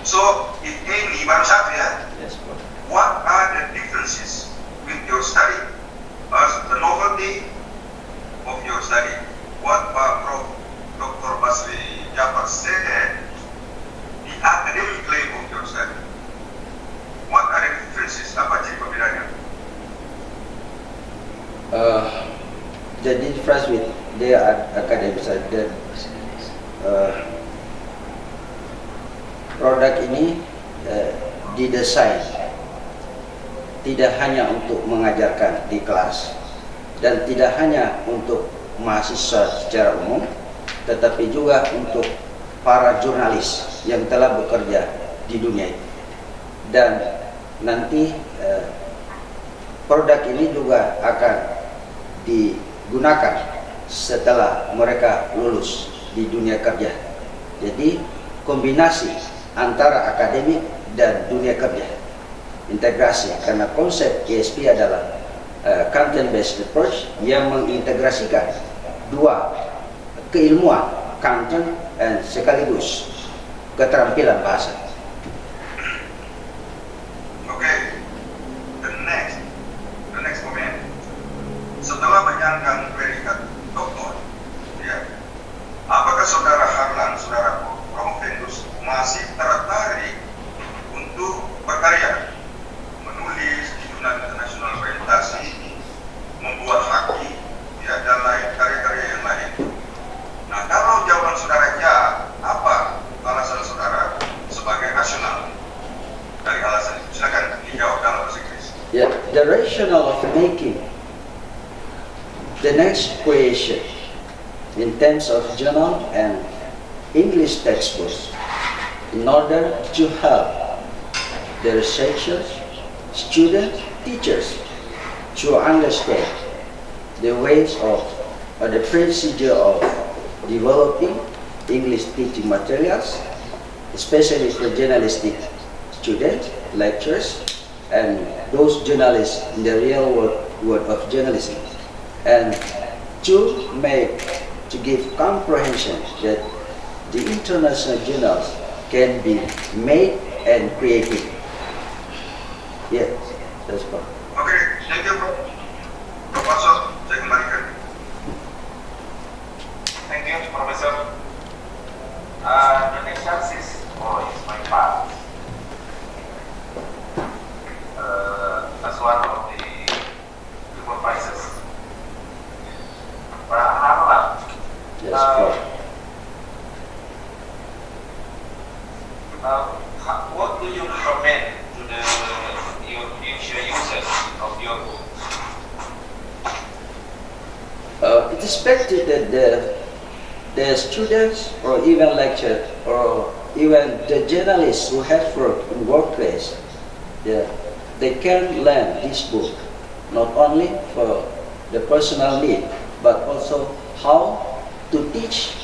So, if any, baru satu ya. Yes, Prof. What are the differences with your study? As the novelty of your study, what Prof. Dr. Basri Jafar said, the academic claim of your study. What are the differences? Apa jadi perbedaannya? The difference with the academic side, that produk ini didesain tidak hanya untuk mengajarkan di kelas dan tidak hanya untuk mahasiswa secara umum, tetapi juga untuk para jurnalis yang telah bekerja di dunia ini. Dan nanti produk ini juga akan digunakan setelah mereka lulus di dunia kerja. Jadi kombinasi antara akademik dan dunia kerja, integrasi, karena konsep GSP adalah content based approach yang mengintegrasikan dua keilmuan, content dan sekaligus keterampilan bahasa. Okay, the next comment. Setelah menyandang predikat doktor, ya, apakah saudara Harlan, saudara Prof. Vendus masih tertarik untuk berkarya, menulis di jurnal internasional orientasi, membuat haki, ya, dan lain karya-karya yang lain? Nah, kalau jawaban saudara ya, apa alasan saudara sebagai rasional dari alasan itu? Silakan dijawab dalam bahasa Inggris. Yeah, the rationale of making the next creation in terms of journal and English textbooks in order to help the researchers, students, teachers to understand the ways of or the procedure of developing English teaching materials, especially for journalistic students, lecturers, and those journalists in the real world of journalism, and to give comprehension that the international journals can be made and created. Yes, that's all. Oke, thank you, Prof. Profesor, saya kembalikan. Thank you, Professor. The next chance is my part. As one of the supervisors. Pak Harlan. Yes, Prof. What do you recommend to your future users of your book? It is expected that the students or even lecturers or even the journalists who have worked in workplace, they can learn this book not only for the personal need but also how to teach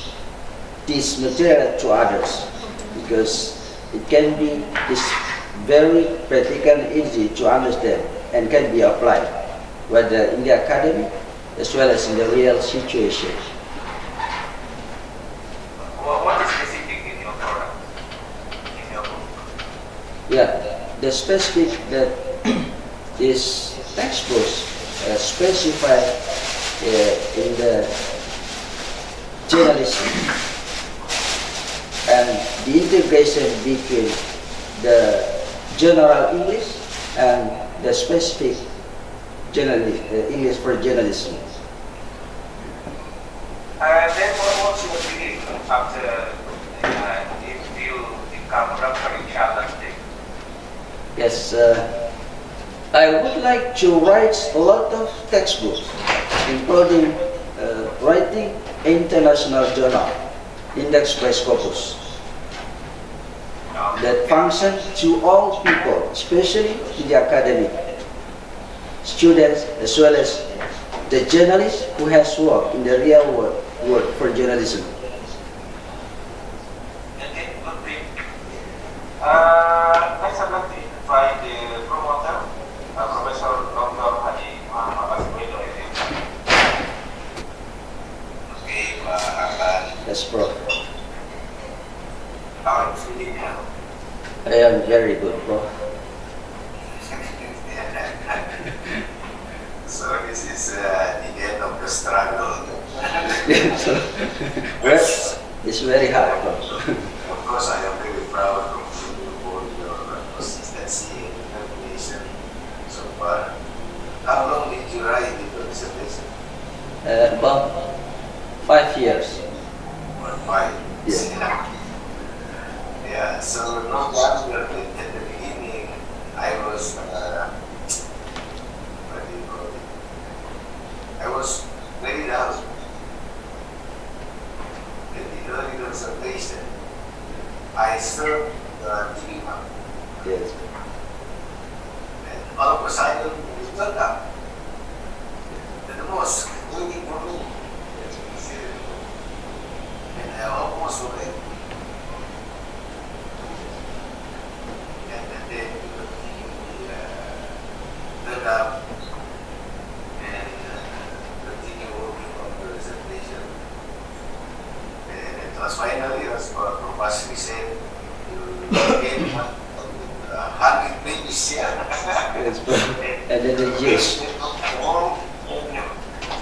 this material to others, because it can be very practical and easy to understand and can be applied whether in the academy as well as in the real situation. What is specific in your product, in your book? Yeah, the specific that is textbooks specified in the journalism and the integration between the general English and the specific English for journalism. Then what's your feeling after if you become doctor in Charlotte? Yes, I would like to write a lot of textbooks, including writing international journal, index by Scopus. that function to all people, especially in the academic students as well as the journalist who has worked in the real world for journalism. Okay, good brief. Next, I'd like to invite the promoter, Professor Dr. Haji Muhammad Baswedo. Okay, Pak Arlan, Yes, Prof. how are you feeling now? I am very good, Prof. So this is the end of the struggle. Well, it's very hard, Prof. Of course, I am very proud of you for your consistency and determination so far. How long did you write in your dissertation? About 5 years. Or 5? Yeah. Yeah, so no wonder that at the beginning I was, what do you call it? I was very down. In the early consultation, I served the TV map, Yes. and all of a sudden it turned up. And the most waiting for me. And I almost forgot. And then turned up and continue working on the presentation. And it was finally, as Professor said, you came up with 100 pages here. Yes, Prof. And then the gist.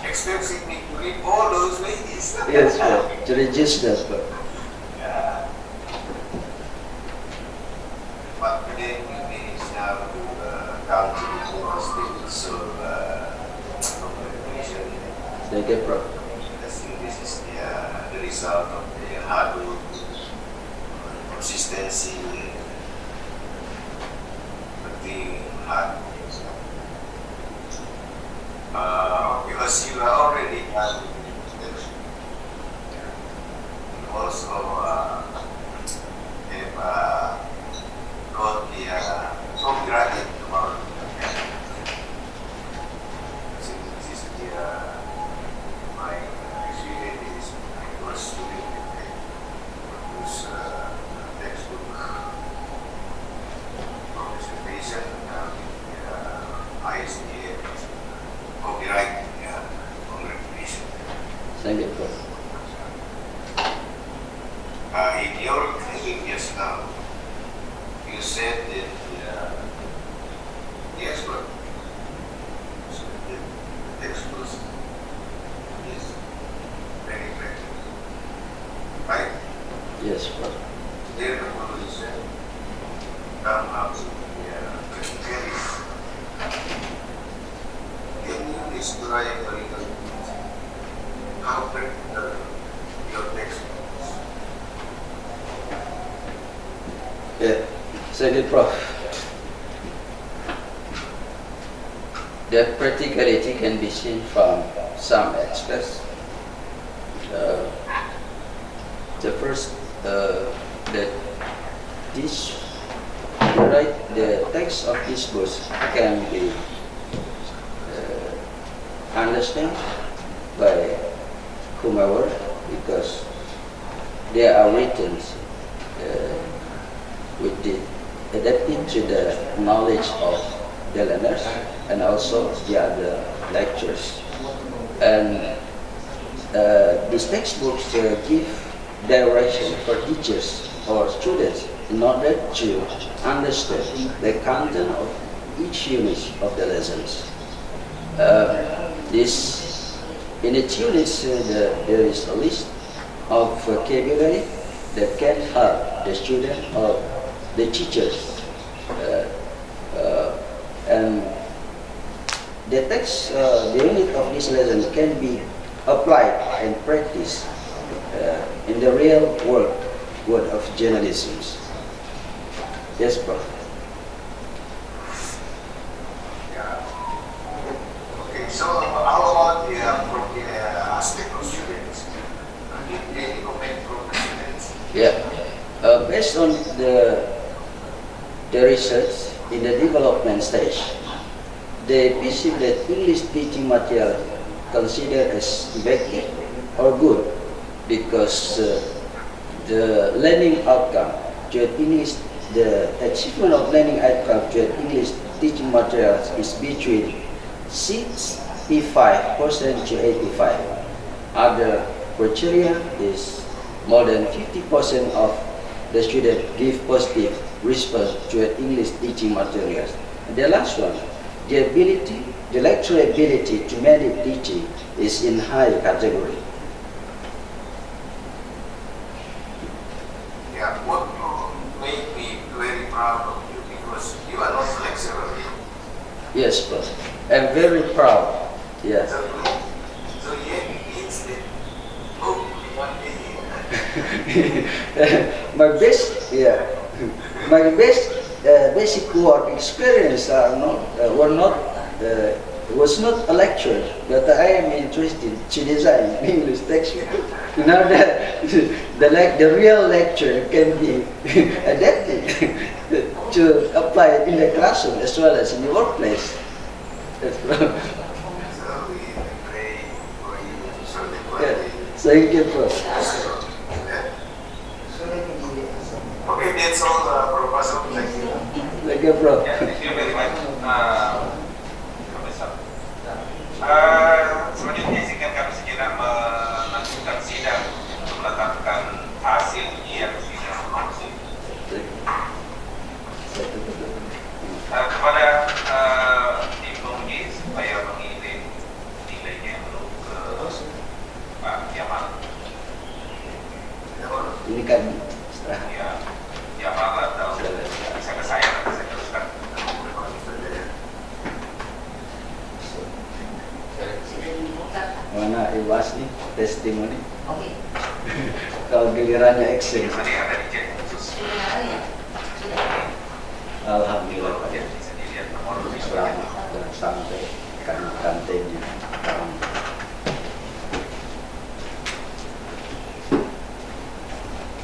Expecting me to read all those pages. Yes, Prof. To register, Prof. Yeah. But then we managed now to come to the stages, so congratulations. Thank you, Prof. I think this is the result of the hard work, consistency, working hard. Because you are already done, you also have got the copyright about so this is my experience. I was doing produce textbook presentation ISDN copyright congratulations. Thank you, Prof. In your thinking just now, you said that the expert, so the textbook is very practical, right? Yes, Prof. There the conclusion come up to the practicality. Can you describe a little bit how practical your textbook is? Yeah. Thank you, Prof. The practicality can be seen from some aspects. The first, that the text of this book can be understood by whomever because they are written with the adapted to the knowledge of the learners and also the other lecturers. And these textbooks give direction for teachers or students in order to understand the content of each unit of the lessons. In each unit there is a list of vocabulary that can help the student or the teachers. And the text, the unit of this lesson can be applied and practiced in the real world of journalism. Yes, Prof. Yeah. Okay, so how about the aspect of students? Did they recommend for students? Yeah. Based on the the research in the development stage. They perceive that English teaching material considered as effective or good because the learning outcome to English, the achievement of learning outcome to English teaching materials is between 65% to 85%. Other criteria is more than 50% of the students give positive response to English teaching materials. And the last one, the lecturer ability to manage teaching is in high category. Yeah, what made me very proud of you because you are not lecturer. Yes, Prof. I'm very proud. Yes. So yeah, it's the hope one day. My best basic work experience was not a lecture, but I am interested to design English textbook. You know that the real lecture can be adapted to apply in the classroom as well as in the workplace. That's So we pray for you so that one yeah. day. Thank you, Prof. Okay, that's all, Professor. Thank you. Thank you, Prof. Ya, thank you very much, Profesor. Selanjutnya izinkan kami sejenak melanjutkan sidang untuk menetapkan hasil ujian sidang promosi. Kepada tim penguji supaya mengirim nilainya dulu ke Pak Yamal. Ini kan Ya, Yamal atau bisa ke saya, nanti saya teruskan. mana Iwas nih testimoni. Oke. Kalau gilirannya Excel. Tadi ada di chat khusus. Sudah ada ya? Sudah. Alhamdulillah Pak. Ya, bisa dilihat nomor Selamat dan sampai kantenya.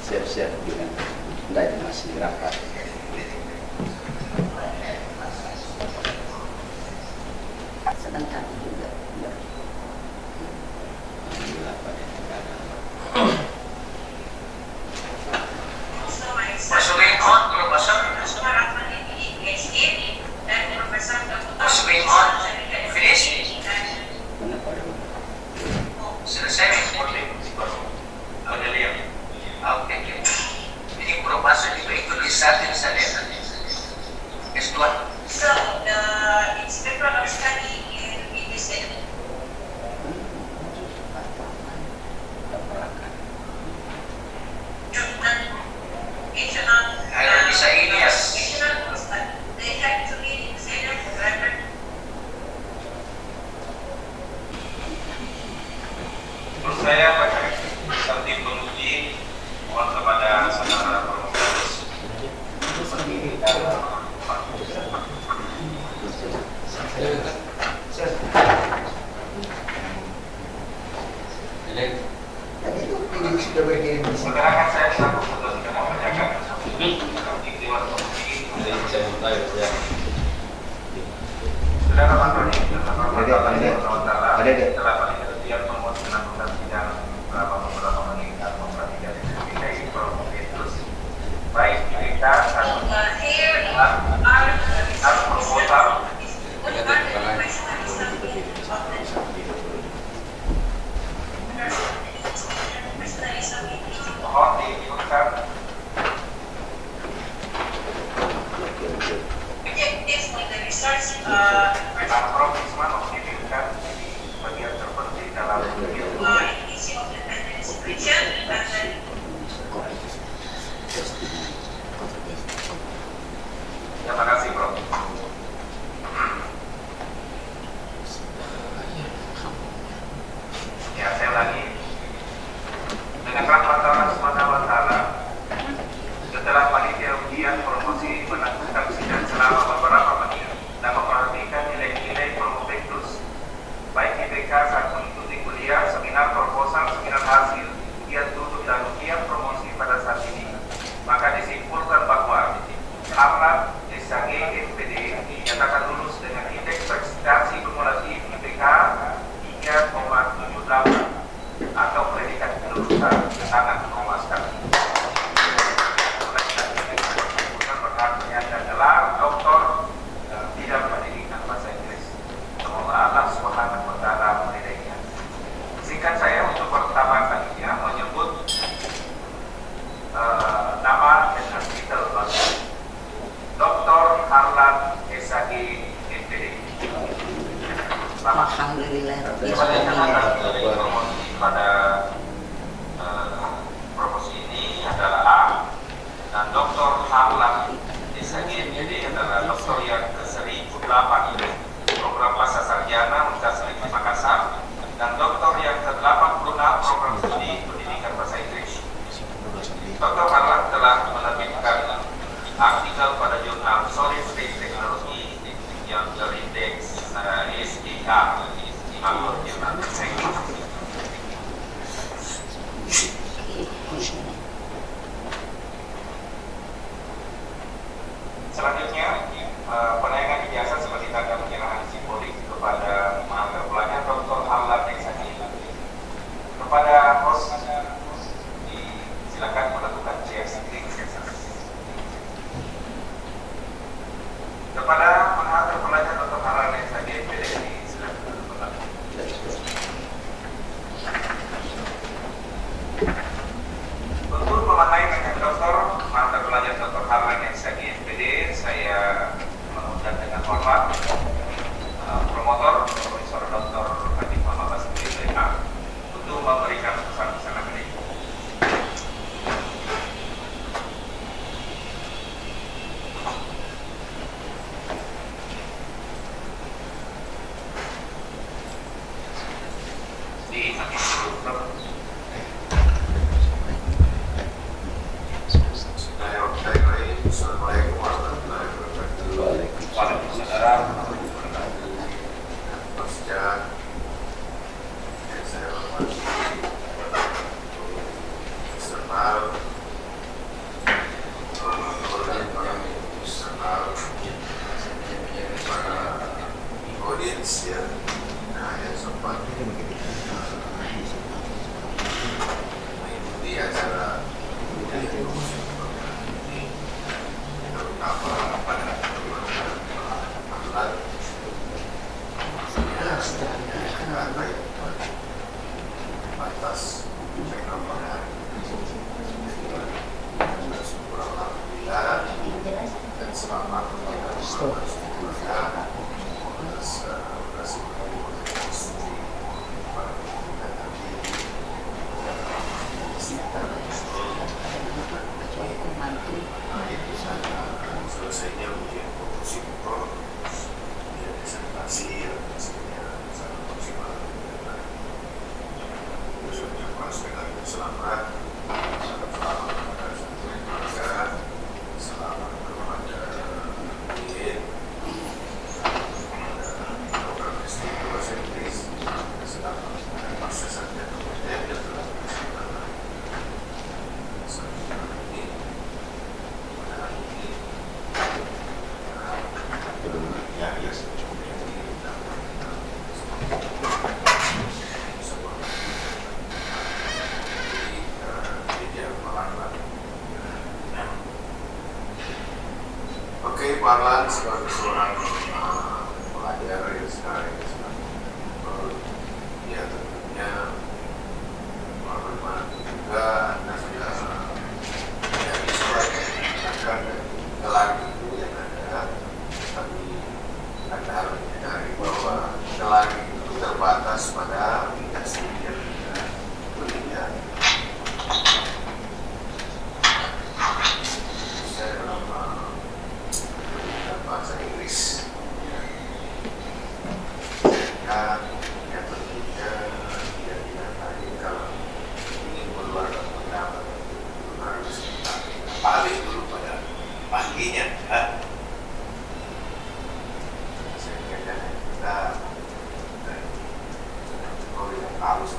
Siap-siap dengan dan masih rapat. Sebentar juga. Alhamdulillah Pak. Masukin on, Profesor. Masukin on. Finish. Kenapa dong? Selesai. Ada lihat. Oke. Ini Profesor juga ikut di satin saya. S2. So the inspector of study in BPC, Ayo bisa ini ya. they have to be in senior forever. Terus saya baca tertib penguji, mohon kepada saudara promotor Pergerakan saya selaku ketua sidang membacakan di Dewan Penguji. Saudara Antoni, telah penelitian pemotongan undang sidang beberapa meningkat memperhatikan dari promotor baik kita atau Here atau proposal mohon diingatkan Prof. Isman bagian terpenting dalam terima kasih Prof. Ya, saya ulangi. Dengan rahmat Allah Subhanahu wa Ta'ala, setelah panitia ujian promosi melakukan sidang selama beberapa menit dan memperhatikan nilai SAG NPD dinyatakan lulus dengan indeks prestasi kumulasi IPK 3,78 atau predikat kelulusan sangat memuaskan. Berhaknya adalah doktor dalam bidang pendidikan bahasa Inggris. Semoga Allah Subhanahu wa Ta'ala meridainya. Singkat saya untuk pertama kalinya menyebut nama dan titel Dr. Harlan SAG NPD. Selamat. Alhamdulillah. Promosi pada promosi ini adalah A, dan Dr. Harlan SAG NPD adalah doktor yang ke-1008 program pasca sarjana Universitas Negeri Makassar dan doktor yang ke-86 program studi pendidikan bahasa Inggris. Dr. Harlan telah menerbitkan artikel pada jurnal Solid State Technology yang terindeks SDR 50 jurnal teknik. Selanjutnya, penayangan ijazah sebagai tanda penyerahan simbolik kepada mahasiswa pelajar Dr. Harlan SAG. Kepada host silakan melakukan share screen. Kepada mahasiswa pelajar Dr. Harlan SAG NPD, silakan melakukan. Untuk memaknai dengan doktor, mahasiswa pelajar Dr. Harlan SAG NPD, saya mengundang dengan hormat promotor Profesor Dr. Haji Muhammad Basri LH untuk memberikan pesan-pesan akademik. Assalamualaikum warahmatullahi wabarakatuh. Waalaikumsalam. Pasca yang saya hormati eksternal, eksternal, para audiens yang sempat mengikuti acara ini, terutama pada Harlan atas pengamanan dan syukur alhamdulillah dan selamat atas operasi studi pada pendidikan tadi selesainya ujian promosi pro disertasi dan sangat maksimal. Khususnya dengan selamat kepada keluarga, selamat kepada klien, program S3 bahasa Inggris, selamat kepada pasca sarjana yang telah dilaksanakan. Sampai ini, pada hari ini, ya Oke, Pak Harlan sebagai seorang pelajar yang sekarang ya tentunya bagaimana juga Anda sudah akan gelar itu yang ada, tapi Anda harus menyadari bahwa gelar itu terbatas pada tingkat studi yang Anda kuliah. Saya dalam bahasa Inggris dan yang tentunya tidak dinanti kalau ingin mengeluarkan pendapat harus balik dulu pada ahlinya. Saya kira kita yang halus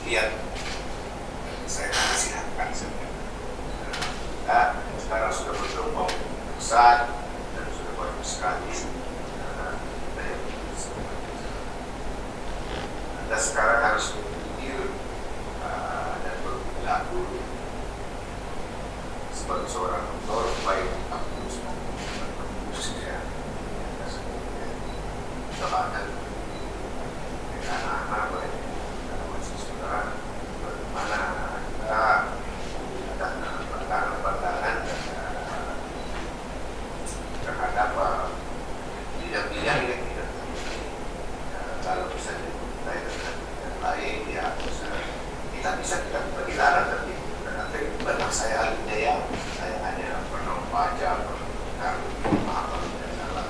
lihat saya persilahkan saja. Nah, sekarang sudah berkembang besar dan sudah banyak sekali Anda sekarang harus berpikir dan berperilaku sebagai seorang dokter baik kampus maupun kampusnya. Silakan dengan anak-anak baik mahasiswa bagaimana kita menggunakan pandangan-pandangan terhadap bidang-bidang yang tidak kalau misalnya kita dengan lain ya kita bisa kita berbicara tapi benar saya ahlinya ya saya hanya pernah membaca pernah apa dalam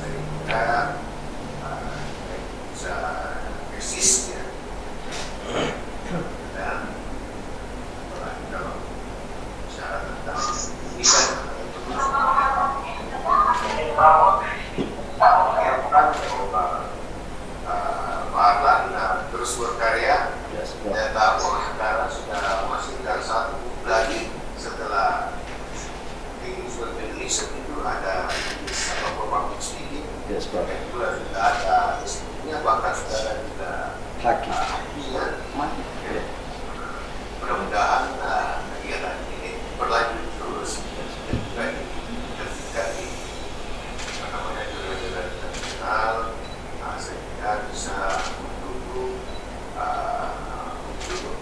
sehingga bisa eksis ya dan kalau bicara tentang pendidikan Marlan terus berkarya saya tahu sekarang sudah menghasilkan satu buku lagi setelah English Indonesia itu ada public speaking Yes, Prof. itu sudah ada istrinya bahkan sudah ada juga Haki. hakinya mudah-mudahan kegiatan ini berlanjut terus dan juga ketika di jurnal-jurnal internasional sehingga bisa mendukung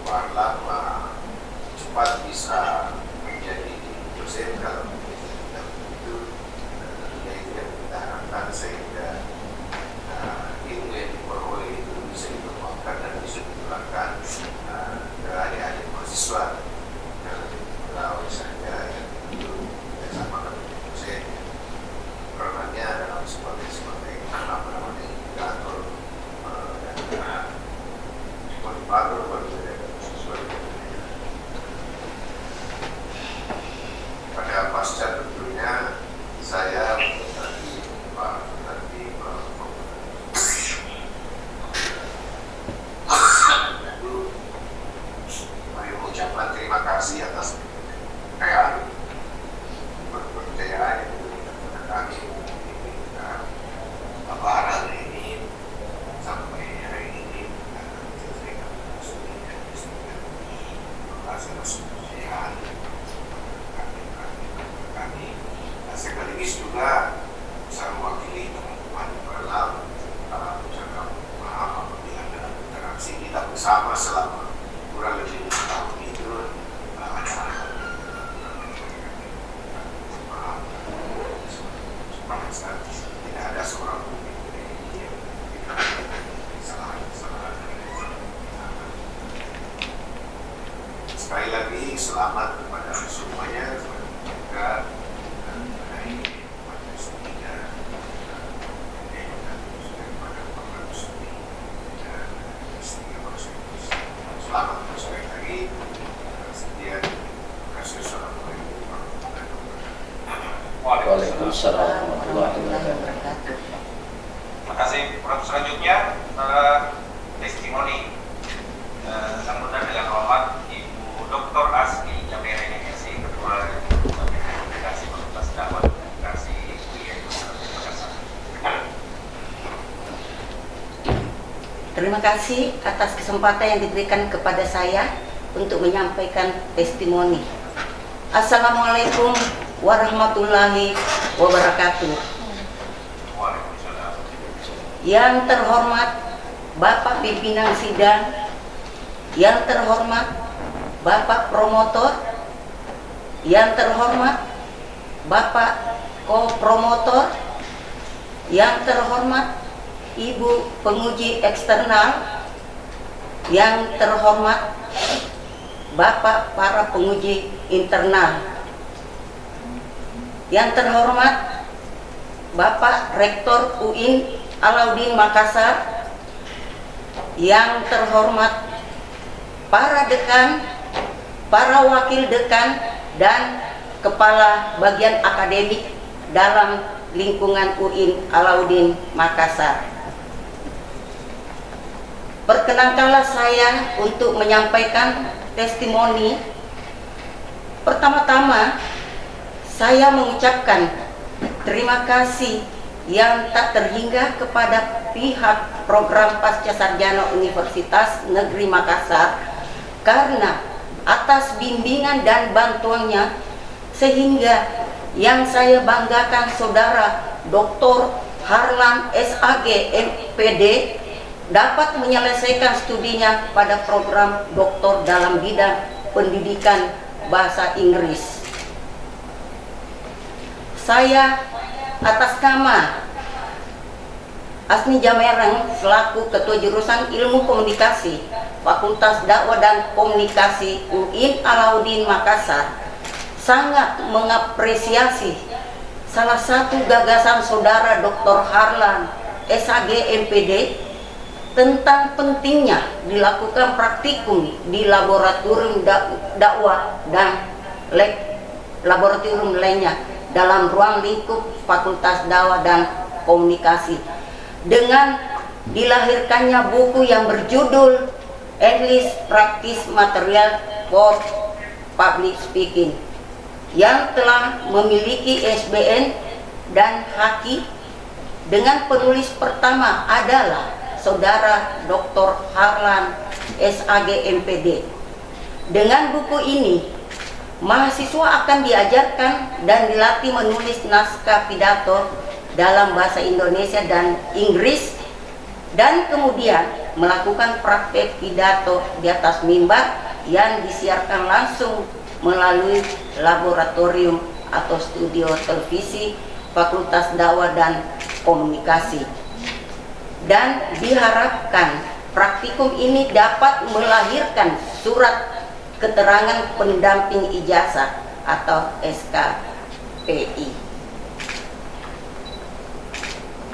Marlan cepat bisa menjadi dosen kalau tidak begitu tentunya itu yang kita harapkan sehingga ilmu yang diperoleh itu bisa dikembangkan dan bisa ditularkan ke adik-adik mahasiswa yang pegawai saja yang itu sama dengan dosen peranannya dalam sebagai apa namanya indikator dan motivator bagi mahasiswa. Pada pasca tentunya saya nanti mengucapkan terima kasih atas kepercayaan yang diberikan kepada kami lebaran ini sampai hari ini selesaikan atas kepercayaan kami sekaligus juga saya mewakili teman-teman dalam mengucapkan maaf apabila dalam interaksi kita bersama selama kurang lebih 5 tahun itu ada maaf tidak ada seorang pun yang kesalahan-kesalahan. Sekali lagi selamat kepada semuanya, kepada mengenai majelis tiga selamat sekali lagi. Sekian, terima kasih. Assalamualaikum warahmatullahi wabarakatuh. Waalaikumsalam warahmatullahi wabarakatuh. Terima kasih. Prof. Selanjutnya testimoni sambutan dengan hormat Ibu Dr. Asmi Jamere MSc, Ketua Komunikasi Fakultas Dakwah dan Komunikasi UIN Makassar. Terima kasih atas kesempatan yang diberikan kepada saya untuk menyampaikan testimoni. Assalamualaikum warahmatullahi wabarakatuh. Waalaikumsalam. Yang terhormat Bapak Pimpinan Sidang, yang terhormat Bapak Promotor, yang terhormat Bapak Co-Promotor, yang terhormat Ibu Penguji Eksternal, yang terhormat Bapak para penguji internal, yang terhormat Bapak Rektor UIN Alauddin Makassar, yang terhormat para dekan, para wakil dekan, dan kepala bagian akademik dalam lingkungan UIN Alauddin Makassar. perkenankanlah saya untuk menyampaikan testimoni. Pertama-tama, saya mengucapkan terima kasih yang tak terhingga kepada pihak program Pasca Sarjana Universitas Negeri Makassar karena atas bimbingan dan bantuannya sehingga yang saya banggakan Saudara Dr. Harlan SAG MPD dapat menyelesaikan studinya pada program doktor dalam bidang pendidikan bahasa Inggris. Saya atas nama Asni Jamereng selaku Ketua Jurusan Ilmu Komunikasi Fakultas Dakwah dan Komunikasi UIN Alauddin Makassar sangat mengapresiasi salah satu gagasan Saudara Dr. Harlan SAG MPD tentang pentingnya dilakukan praktikum di laboratorium dakwah dan laboratorium lainnya dalam ruang lingkup Fakultas Dakwah dan Komunikasi dengan dilahirkannya buku yang berjudul English Practice Material for Public Speaking yang telah memiliki ISBN dan HAKI dengan penulis pertama adalah Saudara Dr. Harlan SAG MPD. Dengan buku ini, mahasiswa akan diajarkan dan dilatih menulis naskah pidato dalam bahasa Indonesia dan Inggris dan kemudian melakukan praktek pidato di atas mimbar yang disiarkan langsung melalui laboratorium atau studio televisi Fakultas Dakwah dan Komunikasi. Dan diharapkan praktikum ini dapat melahirkan surat keterangan pendamping ijazah atau SKPI.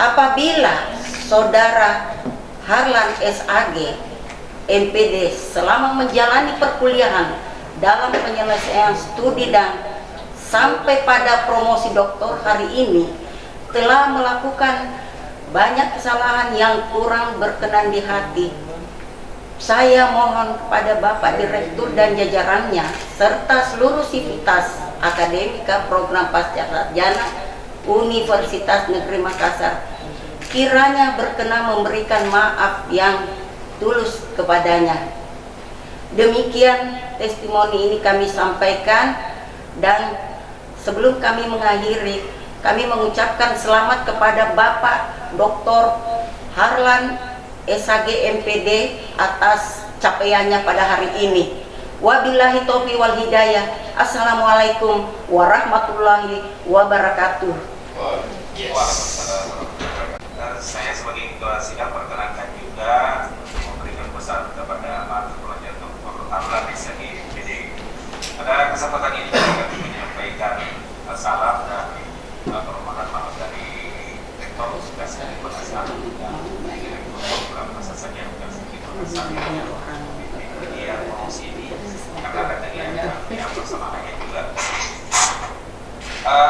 Apabila Saudara Harlan SAG MPD selama menjalani perkuliahan dalam penyelesaian studi dan sampai pada promosi doktor hari ini telah melakukan banyak kesalahan yang kurang berkenan di hati, saya mohon kepada Bapak Direktur dan jajarannya serta seluruh sivitas akademika program Pasca Sarjana Universitas Negeri Makassar kiranya berkenan memberikan maaf yang tulus kepadanya. Demikian testimoni ini kami sampaikan, dan sebelum kami mengakhiri, kami mengucapkan selamat kepada Bapak Dr. Harlan SAG MPD atas capaiannya pada hari ini. Wabillahi taufiq wal hidayah. Assalamualaikum warahmatullahi wabarakatuh. Saya sebagai ketua sidang perkenankan juga memberikan pesan kepada Pak Pelajar Dr. Harlan SAG MPD. Pada kesempatan ini kami menyampaikan salam dan permohonan maaf dari Rektor Universitas Makassar dan Direktur Program Pasca Sarjana Universitas Makassar yang promosi ini karena adanya yang bersamaannya juga.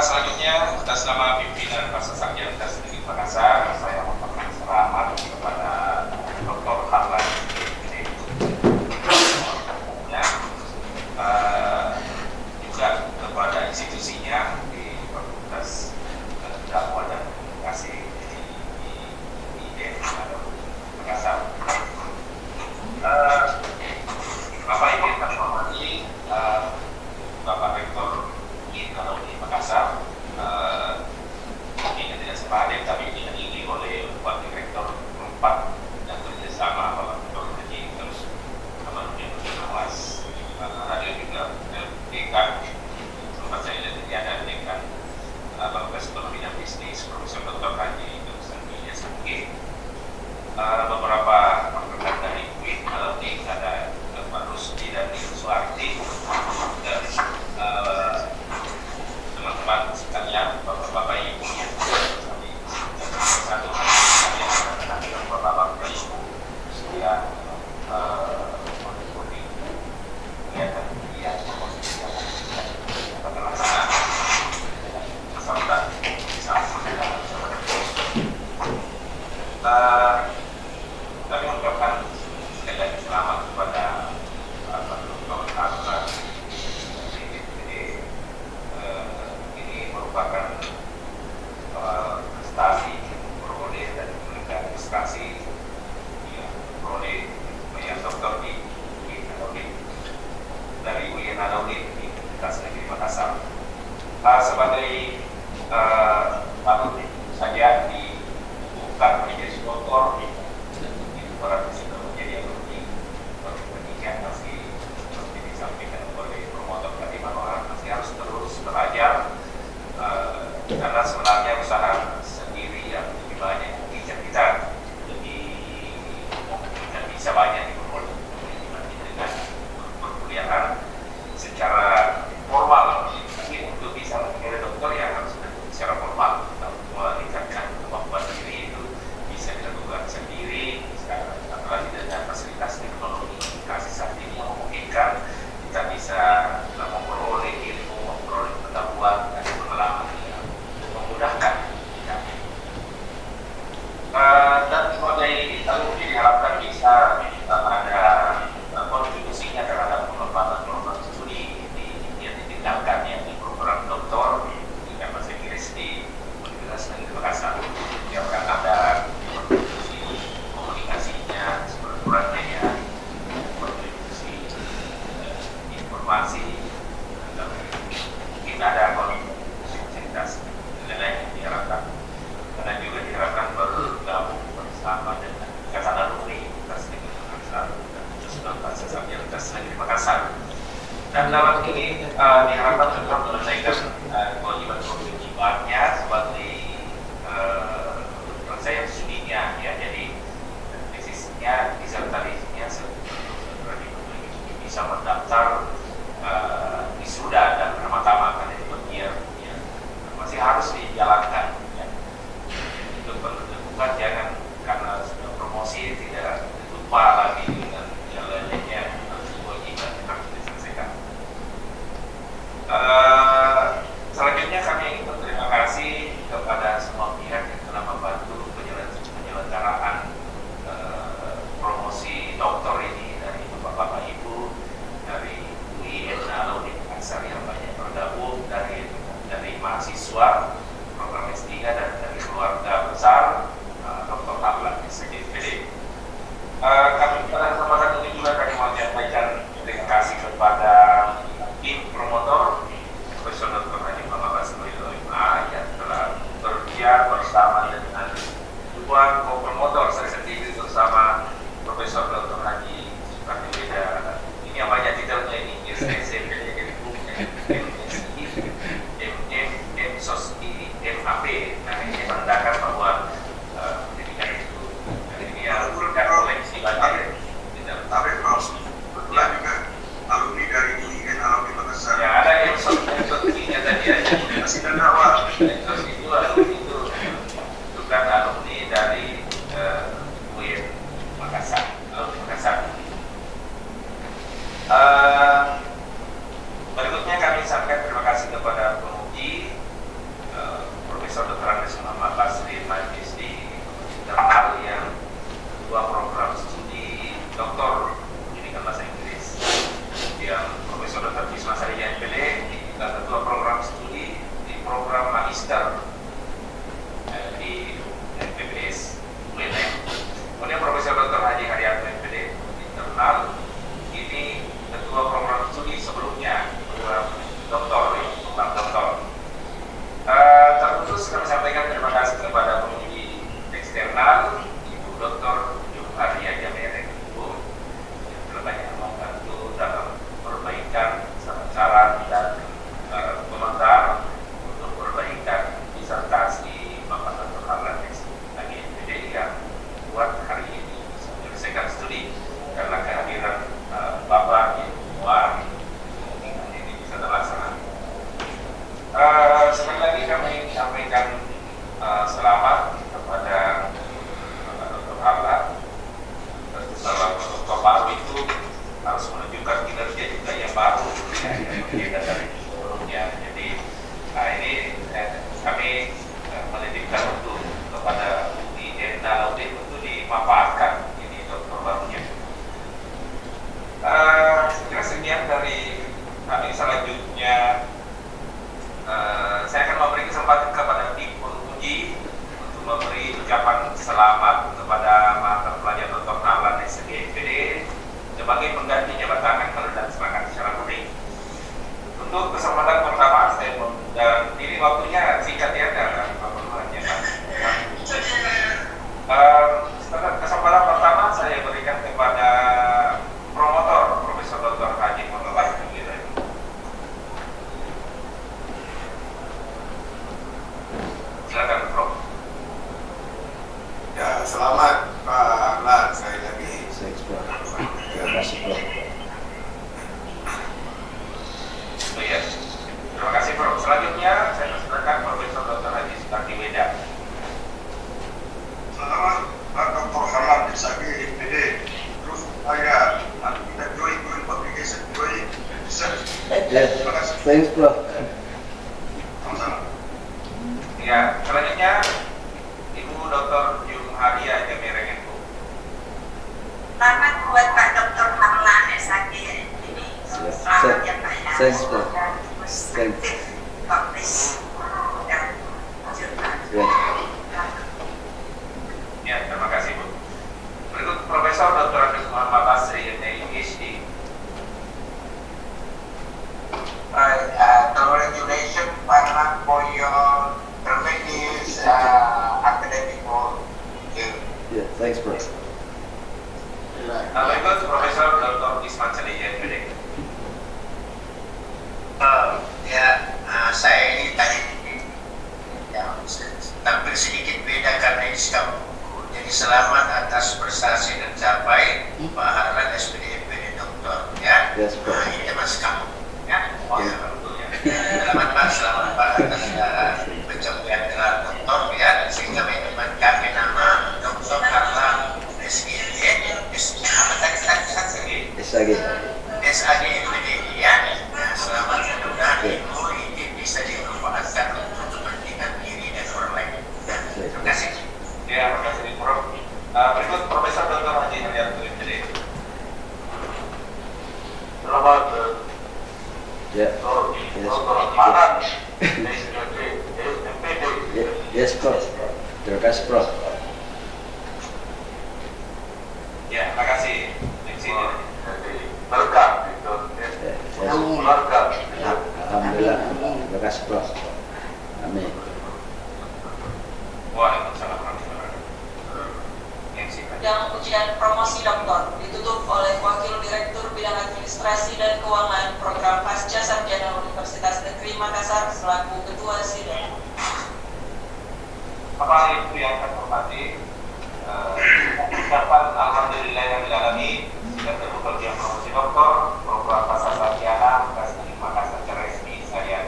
Selanjutnya atas nama pimpinan Pasca Sarjana Universitas Makassar, saya mengucapkan selamat kepada Dr. Harlan juga kepada institusinya di Fakultas Dakwah dan Komunikasi di IDN Makassar. Bapak Ibu yang kami hormati, Bapak Rektor IDN Makassar, ini tidak sepadan tapi dihadiri oleh Wakil Rektor 4 dan kerjasama Bapak Rektor Haji terus Amanuddin Mas hadir juga dekan tempat saya dan dekan Fakultas Ekonomi dan Bisnis Profesor Dr. Haji Dr. Sangi, beberapa rekan dari UIN Alauddin, ada Pak Rusdi dan Ibu Suarti, dan teman-teman sekalian, bapak-bapak ibu yang satu bapak-bapak ibu sekian mengikuti kegiatan pelaksanaan serta kami mengucapkan administrasi yang oleh yang dokter dari UIN Alauddin di Universitas Negeri Makassar. Sebagai patut saja dibuka menjadi doktor itu para fisika menjadi alumni pendidikan masih seperti disampaikan oleh promotor tadi bahwa masih harus terus belajar karena sebenarnya usaha sendiri yang lebih banyak mungkin kita bisa banyak diperoleh dengan perkuliahan secara formal. Tapi untuk bisa menjadi dokter ya harus secara formal, meningkatkan kemampuan diri itu bisa dilakukan sendiri. Apalagi dengan fasilitas teknologi komunikasi saat ini yang memungkinkan kita bisa memperoleh ilmu, memperoleh pengetahuan dan pengalaman yang memudahkan kita. Dan sebagai alumni diharapkan bisa ada kontribusinya terhadap pengembangan studi yang ditinggalkan yang di program doktor dengan bahasa Inggris di Universitas Negeri Makassar. Yang akan ada kontribusi komunikasinya, sekurang-kurangnya ya, kontribusi informasi, dan mungkin ada kontribusi fasilitas dan lain yang diharapkan. Karena juga diharapkan bergabung bersama dengan Ikatan Alumni Universitas Negeri Makassar dan Universitas Negeri Makassar. Dan dalam ini diharapkan tetap menyelesaikan kewajiban-kewajibannya sebagai penyelesaian studinya, ya. Jadi tesisnya, disertasinya bisa mendaftar wisuda dan pertama-tama kan itu bagian yang masih harus dijalankan. Ya. Itu perlu dilakukan, jangan karena sudah promosi tidak lupa lagi dengan yang lainnya, harus kewajiban yang harus diselesaikan. Selanjutnya kami ingin berterima kasih kepada semua pihak yang telah membantu penyelenggaraan promosi doktor ini, dari Bapak-Bapak Ibu, dari UIN Alauddin Makassar yang banyak bergabung, dari mahasiswa program S3 dan dari keluarga besar Dr. Hablan SDPD. Kami pada kesempatan ini juga kami mau menyampaikan terima kasih kepada tim promotor Profesor Dr. Haji Muhammad Basrul yang telah bekerja bersama dengan dua co-promotor saya sendiri bersama Profesor Dr. Haji Suprati Weda. Ini yang banyak detailnya ini SMP, MSOS, MAP. Nah, ini menandakan bahwa pendidikan itu ini yang tidak koleksi banyak. Tapi kebetulan juga alumni dari UIN Alauddin Makassar. Ya, ada MSOS-nya tadi aja. Masih dan awal. MSOS itu alumni itu bukan alumni dari UIN Makassar, Alauddin Makassar. Thanks, Prof. Sama-sama. Ya, selanjutnya Ibu Dr. Yung Haria Jamireng. Selamat buat Pak Dr. Harlan SAG ini. Selamat ya Pak ya. Thanks, Prof. Thanks. Publish dan jurnal. Ya. Ya, terima kasih Bu. Berikut Profesor Dr. Agus Muhammad Basri, PhD. Congratulations, Pak, for your tremendous academic work. Yeah, thanks, Prof. Berikut Profesor Dr. Isman Salihin, PhD. Saya ini tadi ya, tampil sedikit beda karena ini sedang buku. Jadi selamat atas prestasi dan capai Pak Harlan SPD Doktor. Ya, Yes, Prof. ini teman sekamu. Ya, selamat Pak, selamat Pak atas pencapaian gelar doktor ya, sehingga menyebabkan kami nama Dr. Harlan SPD SAG. SAG ya. Nah, selamat, mudah-mudahan ilmu ini bisa dimanfaatkan untuk kepentingan diri dan orang lain. Terima kasih. Ya, terima kasih Prof. Berikut Profesor Dr. Haji Hidayat, PhD. Selamat Ya. Yes, Prof. Terima kasih, Prof. Ya, terima kasih. Di sini. berkah itu. Amin. Berkah. Alhamdulillah. Terima kasih, Prof. Amin. Waalaikumsalam warahmatullahi wabarakatuh. Yang singkat. Yang ujian promosi doktor ditutup oleh Wakil Direktur Bidang Administrasi dan Keuangan Program Pasca Sarjana Universitas Negeri Makassar selaku Ketua Sidang. Bapak Ibu yang saya hormati, ucapan alhamdulillahirrahmanirrahim sudah terbuka ujian promosi doktor program Pasca Sarjana Universitas Makassar secara resmi saya.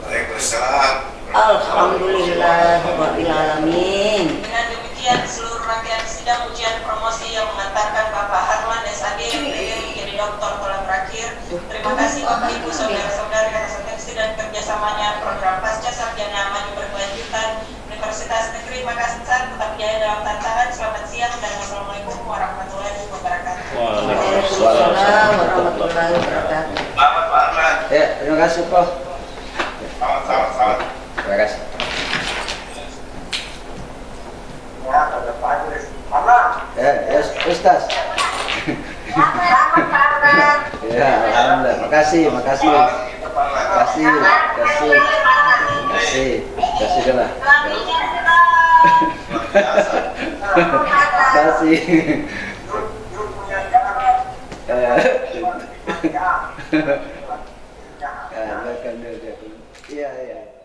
Waalaikumsalam. Alhamdulillahirrahmanirrahim. Dengan demikian seluruh rangkaian sidang ujian promosi yang mengantarkan Bapak Harlan SAG menjadi doktor telah berakhir. Terima kasih Bapak Ibu saudara-saudari atas atensi dan kerjasamanya program Pasca Sarjana Maju Berkelanjutan Universitas Negeri Makassar tetap jaya dalam tantangan. Selamat siang dan wassalamualaikum warahmatullahi wabarakatuh. Waalaikumsalam warahmatullahi wabarakatuh. Selamat Pak Harlan. Ya, terima kasih, Prof. Selamat. Terima kasih. Ya, pada Pak Idris. Harlan. Ya, yes, Ustaz. Ya, alhamdulillah. Makasih, makasih. Makasih, makasih. Makasih. Makasih dah. Makasih. Ya, welcome. Iya, iya.